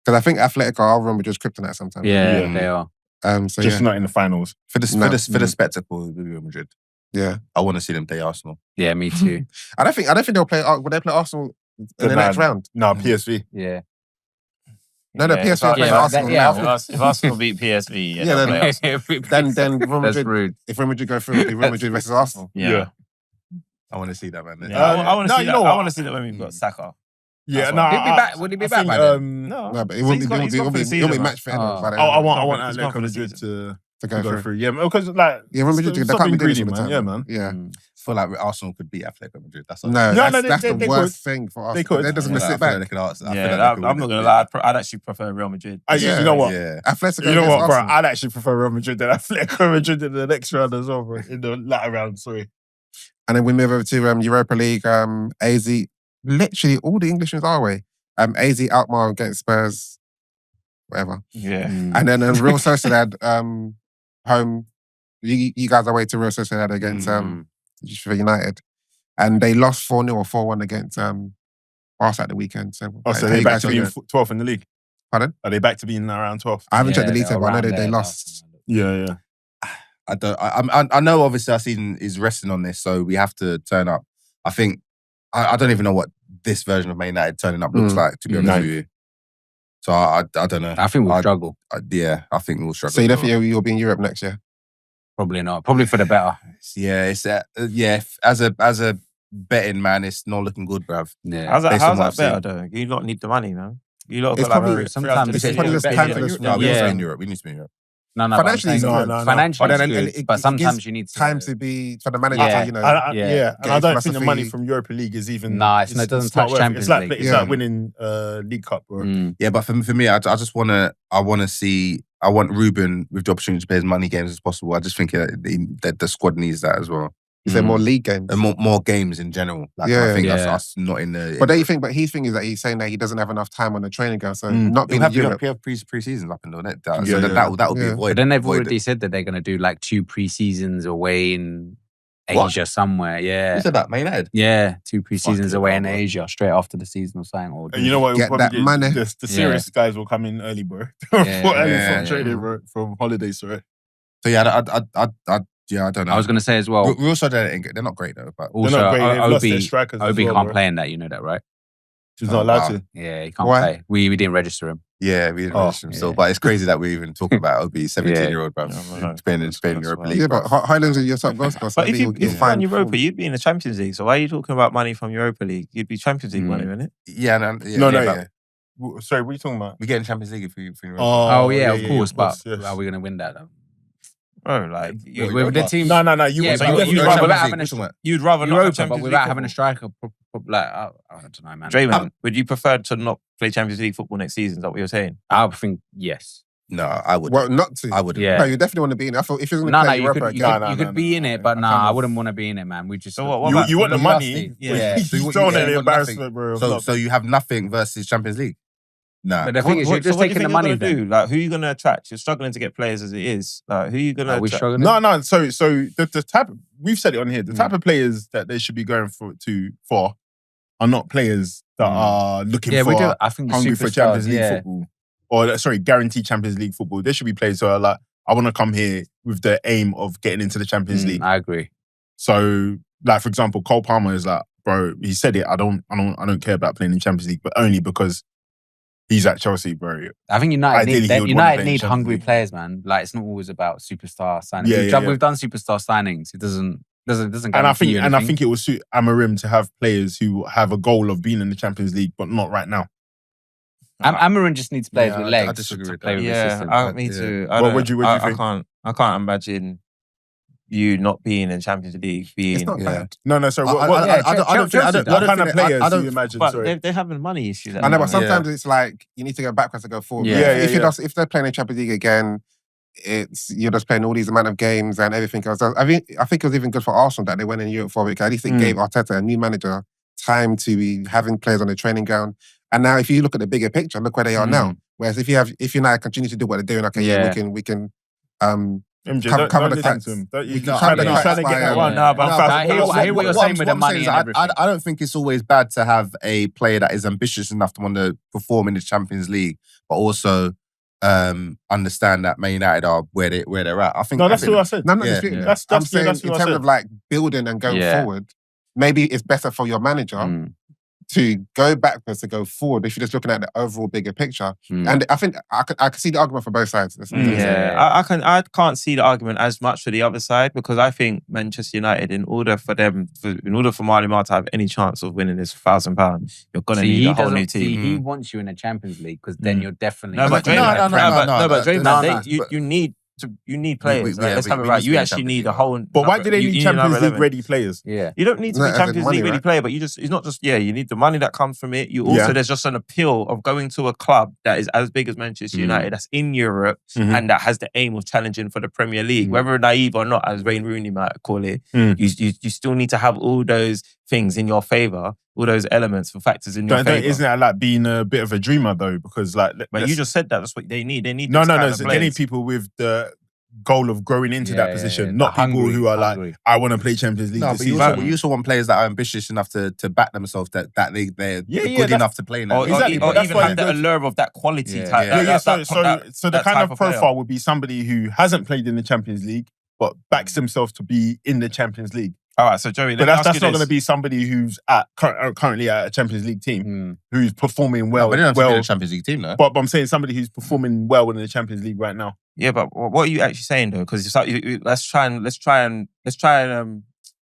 because I think Atlético are Real Madrid's kryptonite sometimes. Yeah, they are. So just not in the finals. For the spectacle of Real Madrid. Yeah, I want to see them play Arsenal. Yeah, me too. I don't think they'll play. Will they play Arsenal in the next round? No, PSV. Yeah. No, PSV play Arsenal. If Arsenal beat PSV, then Real That's Madrid. rude. If Real Madrid go through, it'll be Real Madrid versus Arsenal. Yeah. I want to see that, man. I want to see that. You know I what? want to see that when we've got Saka. Yeah, Would he be back by then? No, but it won't be match fit. I want Atletico Madrid to go through. Yeah, because Real Madrid, they stop can't be being greedy, man. Yeah, man. Yeah. I feel like Arsenal could beat Atlético Madrid. That's all. That's the worst thing for Arsenal. They could. They're just going to sit back. I'm not going to lie. I'd actually prefer Real Madrid. You know what? Yeah. Atlético. You know what, bro? I'd actually prefer Real Madrid than Atlético Madrid in the next round as well, bro. In the latter round, sorry. And then we move over to Europa League. AZ, literally all the Englishmen are away. AZ Alkmaar against Spurs, whatever. Yeah. And then Real Sociedad home. You guys are away to Real Sociedad against United. And they lost 4-0 or 4-1 against Arsenal at the weekend. So they're back to being 12th in the league? Pardon? Are they back to being around 12th? I haven't checked the league table, but I know they lost. Yeah. I know obviously our season is resting on this, so we have to turn up. I think I don't even know what this version of Man United turning up looks like, to be honest with you. So I don't know. I think we'll struggle. I think we'll struggle. So you definitely you'll be in Europe next year? Probably not. Probably for the better. Yeah, it's as a betting man, it's not looking good, bruv. Yeah. How's that better though? You lot need the money, man. You lot It's got probably like sometimes it's probably just time for this. No, we need to be in Europe. We need to be in Europe. No, financially, it's good. Financially, But it's then good, it but sometimes gives you need time to be for the manager Yeah. to, you know. And I don't think the money philosophy. from Europa League is even. Nah, it doesn't not touch worth it. Champions It's like League. it's like winning League Cup, bro. Yeah, but for me, I just want to see. I want Ruben with the opportunity to play as many games as possible. I just think that the squad needs that as well. You say more league games. And more games in general. Like, I think that's us not in the... But his thing is that he's saying that he doesn't have enough time on the training ground, so not being in Europe. We have pre-seasons up and down that. So that would be avoided. But then they've already said that they're going to do like 2 pre-seasons away in Asia somewhere. Yeah. Who said that? Man United? Yeah, 2 pre-seasons away in Asia straight after the season or something. Or And you know what? Get that money. The serious guys will come in early, bro. From training, bro. From holidays, right? So I don't know. I was going to say as well. We also they're not great though. But Also, they're not great. They've lost their strikers as Obi well, can't bro. play in that. You know that, right? He's not allowed to. Yeah, he can't Why? play. We didn't register him. Yeah, we didn't register him still. But it's crazy that we even talk about Obi, 17-year-old, bro. Spain Europa League. Yeah, but Højlund's your top goal scorer. But if you won Europa, you'd be in the Champions League. So why are you talking about money from Europa League? You'd be Champions League money, wouldn't it? Yeah. Sorry, what are you talking about? We get in Champions League if we Europa. Of course. But are we going to win that though? Bro, like with the team. No. You Yeah, would but definitely without Champions having League. you'd rather not have Europa, Champions but League without having a football. striker, like I don't know, man. Drayman, would you prefer to not play Champions League football next season? Is that what you're saying? I would think yes. No, I would. Well, not to. I would. Yeah. No, you definitely want to be in it. I thought if you're going to play Europa again. You could be in it, but I wouldn't want to be in it, man. We just So what You want the money? Yeah. You don't want the embarrassment, bro. So you have nothing versus Champions League? Nah. But the thing is, you're just taking the money. Do? Like, who are you going to attract? You're struggling to get players as it is. Like, who are you going to Are we attract? struggling? No. So the type we've said it on here. The type of players that they should be going for are not players that are looking Yeah, for we do. I think the hungry for superstars, Champions League yeah. football. Or guaranteed Champions League football. There should be players who are like, I want to come here with the aim of getting into the Champions League. I agree. So, like for example, Cole Palmer is like, bro, he said it. I don't care about playing in Champions League, but only because he's at Chelsea, bro. I think Ideally, he would want to play in need Champions hungry League. players, man. Like it's not always about superstar signings. Yeah. We've done superstar signings. It doesn't. And I think it will suit Amorim to have players who have a goal of being in the Champions League, but not right now. Amorim just needs players with legs. I disagree to with play that. with the Yeah, system. me too. What do you think? I can't imagine you not being in Champions League. It's not bad. No. Sorry. I don't think What kind of players do you imagine? But Sorry. they're having money issues. I know, but sometimes it's like you need to go backwards to go forward. Yeah. If they're playing in Champions League again, you're just playing all these amount of games and everything else. I think it was even good for Arsenal that they went in Europe for it. Because at least it gave Arteta, a new manager, time to be having players on the training ground. And now, if you look at the bigger picture, look where they are now. Whereas if United continue to do what they're doing, we can. MJ, cover don't the listen facts. to him. You're We can trying cover to the get facts that by, one. I hear what you're saying with the money and everything. I don't think it's always bad to have a player that is ambitious enough to want to perform in the Champions League, but also understand that Man United are where they're at. I think that's what I said. No, I'm not disputing that. I'm saying in terms of like building and going forward, maybe it's better for your manager to go backwards to go forward if you're just looking at the overall bigger picture. And I think I can see the argument for both sides. I can't see the argument as much for the other side because I think Manchester United, in order for Martin Ødegaard to have any chance of winning this £1,000, you're gonna need a whole new team. He wants you in the Champions League because then you're definitely. You need players. Let's have it right. You actually need a whole. But why do they need Champions League ready players? Yeah, you don't need to be Champions League ready player, but it's not just you need the money that comes from it. You also there's just an appeal of going to a club that is as big as Manchester United, that's in Europe and that has the aim of challenging for the Premier League, whether naive or not, as Wayne Rooney might call it. You still need to have all those things in your favour, all those elements and factors in your favour. Isn't that like being a bit of a dreamer though? Because like, but you just said that's what they need. They need no. They need people with the goal of growing into that position, not people who are like, I want to play Champions League. No, but you also want players that are ambitious enough to back themselves, that they're good enough to play in that. Or even have the allure of that quality type. So the kind of profile would be somebody who hasn't played in the Champions League but backs himself to be in the Champions League. All right, so Joey, but that's not going to be somebody who's currently at a Champions League team who's performing well. But they don't have to be in a Champions League team, though. But I'm saying somebody who's performing well in the Champions League right now. Yeah, but what are you actually saying though? Because let's try and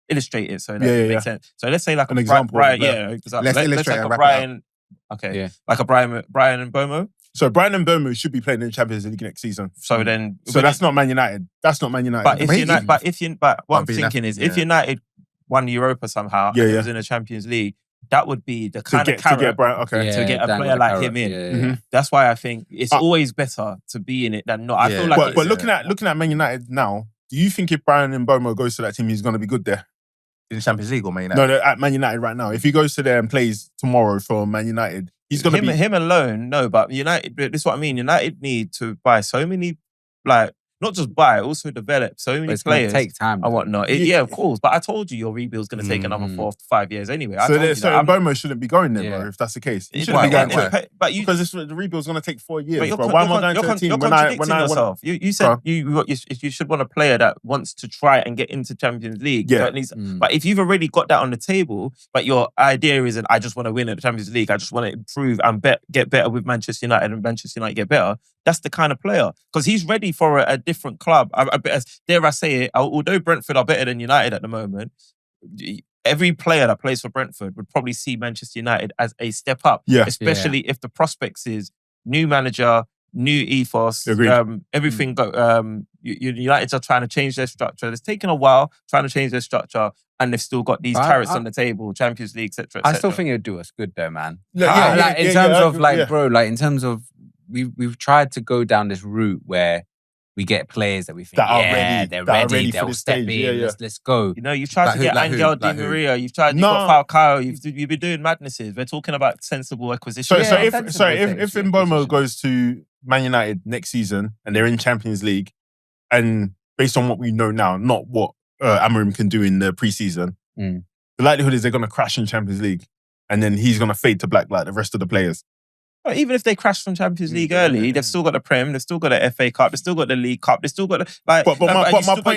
illustrate it so that it makes sense. So let's say like an example, Brian, let's illustrate like a Brian. Okay, like a Brian and Bomo. So Brighton and Bournemouth should be playing in the Champions League next season. So then, that's not Man United. That's not Man United. But what I'm thinking is, if United won Europa somehow, and it was in the Champions League, that would be the kind of carrot to get a player like him in. That's why I think it's always better to be in it than not. I feel like, but looking at Man United now, do you think if Brian and Bomo goes to that team, he's going to be good there? In the Champions League or Man United? No, at Man United right now. If he goes to there and plays tomorrow for Man United, he's going to be... Him alone, no, but United, this is what I mean. United need to buy so many, like, not just buy, also develop so many players. Take time and whatnot. Of course. But I told you your rebuild's going to take another 4 to 5 years anyway. So Bomo shouldn't be going there, bro, if that's the case. He shouldn't be going there. Because the rebuild's going to take 4 years, bro. Why am I going to a team when I yourself? You said you should want a player that wants to try and get into Champions League. Yeah. But if you've already got that on the table, but your idea isn't, I just want to win at the Champions League, I just want to improve and get better with Manchester United and Manchester United get better, that's the kind of player. Because he's ready for a different club. Dare I say it, although Brentford are better than United at the moment, every player that plays for Brentford would probably see Manchester United as a step up. Yeah. Especially if the prospects is new manager, new ethos, everything. United are trying to change their structure. It's taken a while trying to change their structure, and they've still got these carrots on the table, Champions League, etc. I still think it would do us good though, man. In terms of we've tried to go down this route where we get players that we think they're ready, they'll step in, let's go. You know, you've tried to get Angel Di Maria, you've got Falcao, you've been doing madnesses. We're talking about sensible acquisitions. So if Mbeumo goes to Man United next season and they're in Champions League, and based on what we know now, not what Amorim can do in the pre-season, the likelihood is they're going to crash in Champions League, and then he's going to fade to black like the rest of the players. But even if they crash from Champions League early, they've still got the Prem, they've still got the FA Cup, they've still got the League Cup, they've still got the... my point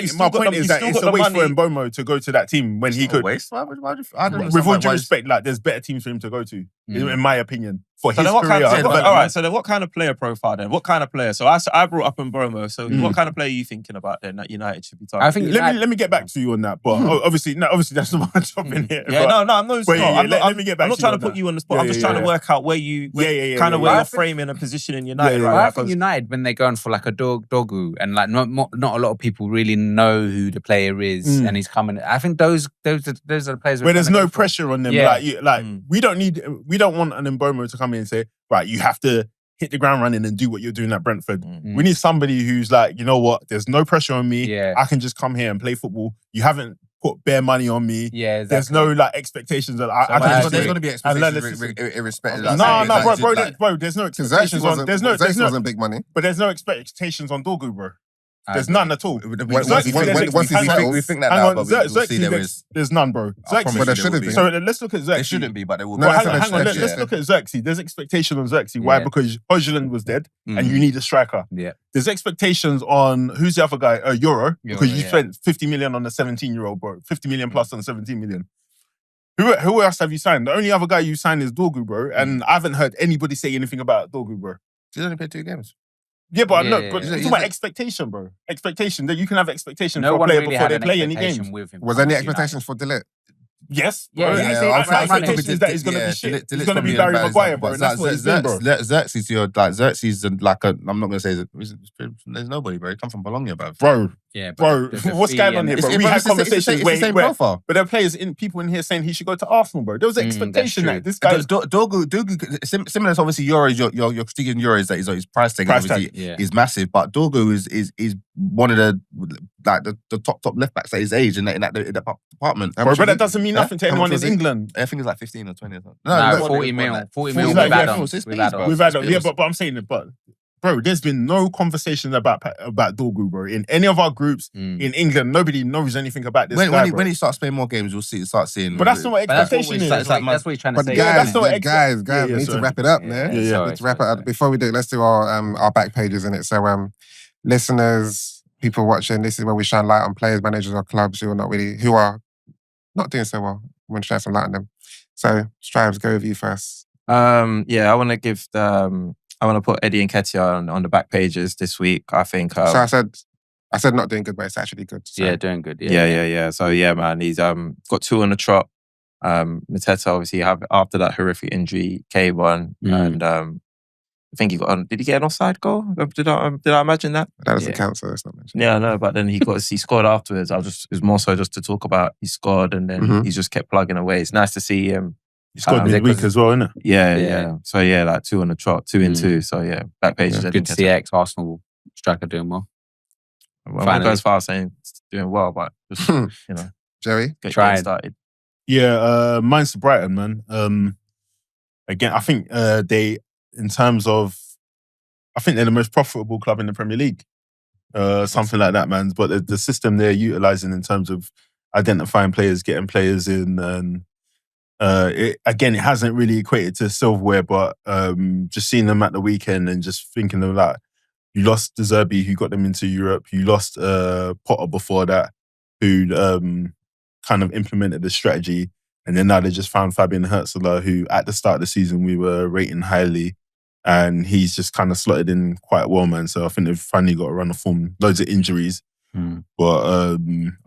is that it's a waste for Mbeumo to go to that team when he could... Waste? With all due respect, like, there's better teams for him to go to, in my opinion, for his career. Alright, so then what kind of player profile then? What kind of player? So I brought up Mbeumo, so what kind of player are you thinking about then that United should be targeting? I think let me get back to you on that, but obviously that's not my job in here. Let me get back. I'm not trying to put you on the spot. I'm just trying to work out where you kind of where you're framing a position in United. I think United, when they're going for like a Dogu, and like not a lot of people really know who the player is, and he's coming. I think those are the players where there's no pressure on them. We don't want an Mbeumo to come in and say, right, you have to hit the ground running and do what you're doing at Brentford. We need somebody who's like, you know what, there's no pressure on me. I can just come here and play football. You haven't put bare money on me. There's no like expectations that I can. There's going to be expectations irrespective. Bro. There's no expectations on. There's no wasn't big money, but there's no expectations on Dogu, bro. There's none at all. We think that now, but we'll see there's none, bro. But there shouldn't be. So let's look at Xerxes. There shouldn't be, but there will be. Hang on. Let's look at Xerxes. There's expectation on Xerxes. Why? Because Højlund was dead, and you need a striker. There's expectations on, who's the other guy? Euro, because you spent 50 million on the 17-year-old, bro. 50 million plus on 17 million. Who else have you signed? The only other guy you signed is Dogu, bro. And I haven't heard anybody say anything about Dogu, bro. He's only played 2 games. Yeah, but it's about expectation, bro. Expectation. That you can have expectations for a player before they play any games. Was there any expectations for Delete? Yes. Expectations that he's going to be shit. He's going to be Barry Maguire, bro. And that's what he's doing, bro. Xerxes, Xerxes, like I'm not going to say there's nobody, bro. He come from Bologna, bro. Bro, what's going on here, bro? We had conversations where but there are players, people in here saying he should go to Arsenal, bro. There was an expectation that this guy... Dogu, similar to obviously Euros, your critiquing Euros, that his price tag obviously is massive, but Dogu is one of the top left backs at his age in that department. Bro, but that doesn't mean nothing to anyone in England. I think it's like 15 or 20 or something. No, 40 mil. 40 mil with add-ons. We've had on. Yeah, but I'm saying it, but bro, there's been no conversations about Dogu, bro. In any of our groups in England, nobody knows anything about this guy, when he starts playing more games, we'll start seeing. But that's not what expectation is. That's what you're trying to say. Guys, we need to wrap it up, man. Let's wrap it up. Before we do it, let's do our back pages in it. So, listeners, people watching, this is where we shine light on players, managers, or clubs who are not doing so well. We want to shine some light on them. So, Strives, go with you first. I want to give I want to put Eddie Nketiah on the back pages this week. I think. So I said not doing good, but it's actually good. So. Yeah, doing good. Yeah. So man, he's got 2 on the trot. Mateta obviously after that horrific injury came on, and I think he got did he get an offside goal? Did I imagine that? That doesn't count, so it's not mentioned. Yeah, I know, but then he scored afterwards. It was more so just to talk about he scored and then he just kept plugging away. It's nice to see him. He scored midweek as well, innit? Yeah. So yeah, like 2 on the trot, 2 in 2. So yeah, back pages. Good to see ex-Arsenal striker doing well. I won't go as far as saying it's doing well, but just, Jerry? Get started. Yeah, mine's to Brighton, man. Again, I think they, in terms of, I think they're the most profitable club in the Premier League. Something like that, man. But the system they're utilising in terms of identifying players, getting players in, and it hasn't really equated to silverware, but just seeing them at the weekend and just thinking of that, you lost De Zerbi, who got them into Europe. You lost Potter before that, who kind of implemented the strategy. And then now they just found Fabian Hürzeler, who at the start of the season we were rating highly. And he's just kind of slotted in quite well, man. So I think they've finally got a run of form. Loads of injuries. But I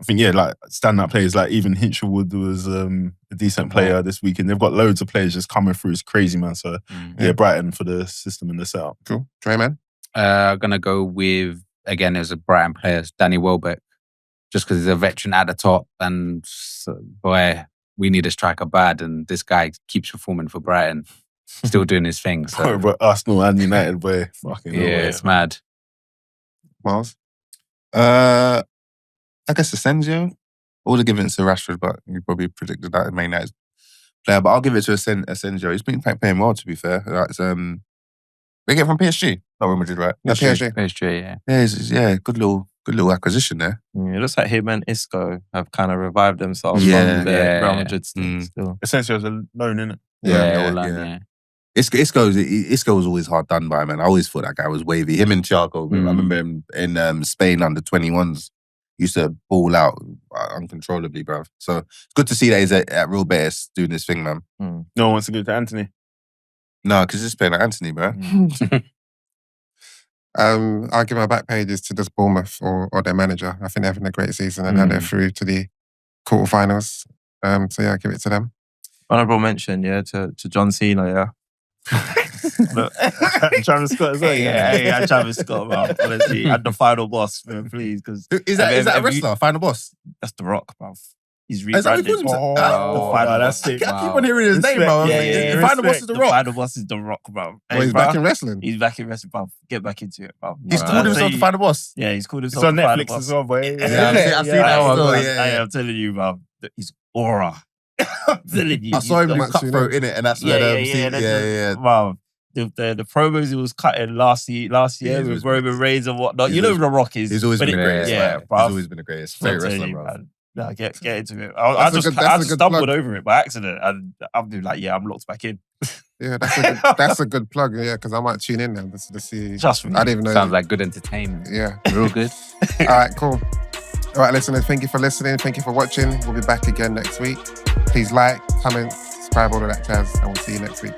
think, like standout players, like even Hinchelwood was a decent player this weekend. They've got loads of players just coming through. It's crazy, man. So Brighton for the system and the setup. Cool. Trey, man? I'm going to go with, again, it was a Brighton player, Danny Welbeck, just because he's a veteran at the top. And boy, we need a striker bad. And this guy keeps performing for Brighton. Still doing his thing. So. But Arsenal and United, boy. Fucking it's mad. Miles? I guess Asensio. I would have given it to Rashford, but you probably predicted that Man United player. But I'll give it to Asensio. He's been playing well, to be fair. They get from PSG. Not Real Madrid, right? Yeah, PSG. PSG, Yeah, good little acquisition there. Yeah, it looks like him and Isco have kind of revived themselves from their Real Madrid still. Asensio's a loan, innit? Yeah. Isco was always hard done by, man. I always thought that guy was wavy. Him and Thiago, I remember him in Spain under 21s, used to ball out uncontrollably, bruv. So it's good to see that he's at Real Betis doing this thing, man. No one wants to go to Anthony. No, because he's playing like Anthony, bro. I'll give my back pages to just Bournemouth or their manager. I think they're having a great season and now they're through to the quarterfinals. So yeah, I'll give it to them. Honourable mention, to John Cena, Travis Scott as well. Yeah, Travis Scott, man. Honestly, and the final boss, man, please. Is that a wrestler? Final boss? That's The Rock, man. He's rebranded. The final that's it. I keep on hearing his name, bro. The final boss is The Rock. The final boss is The Rock, bro. Well, he's back in wrestling. He's back in wrestling, bro. Get back into it, bro. He's called himself the final boss. Yeah, he's called It's himself on the final Netflix boss. as well, boy. I've seen that one. I'm telling you, bro. His aura. I'm telling you. I saw him in Cutthroat in it, and that's where wow. The promos he was cutting last year with Roman Reigns and whatnot. You know who The Rock is. He's always been the greatest. Yeah, bro. He's always been the greatest. Favorite wrestler, bro. No, get into it. I just stumbled over it by accident, and I'm like, I'm locked back in. Yeah, that's a good plug. Yeah, because I might tune in now to see. Trust me. I didn't even know. Sounds like good entertainment. Yeah, real good. All right, cool. All right, listeners, thank you for listening. Thank you for watching. We'll be back again next week. Please like, comment, subscribe, all of that jazz, and we'll see you next week.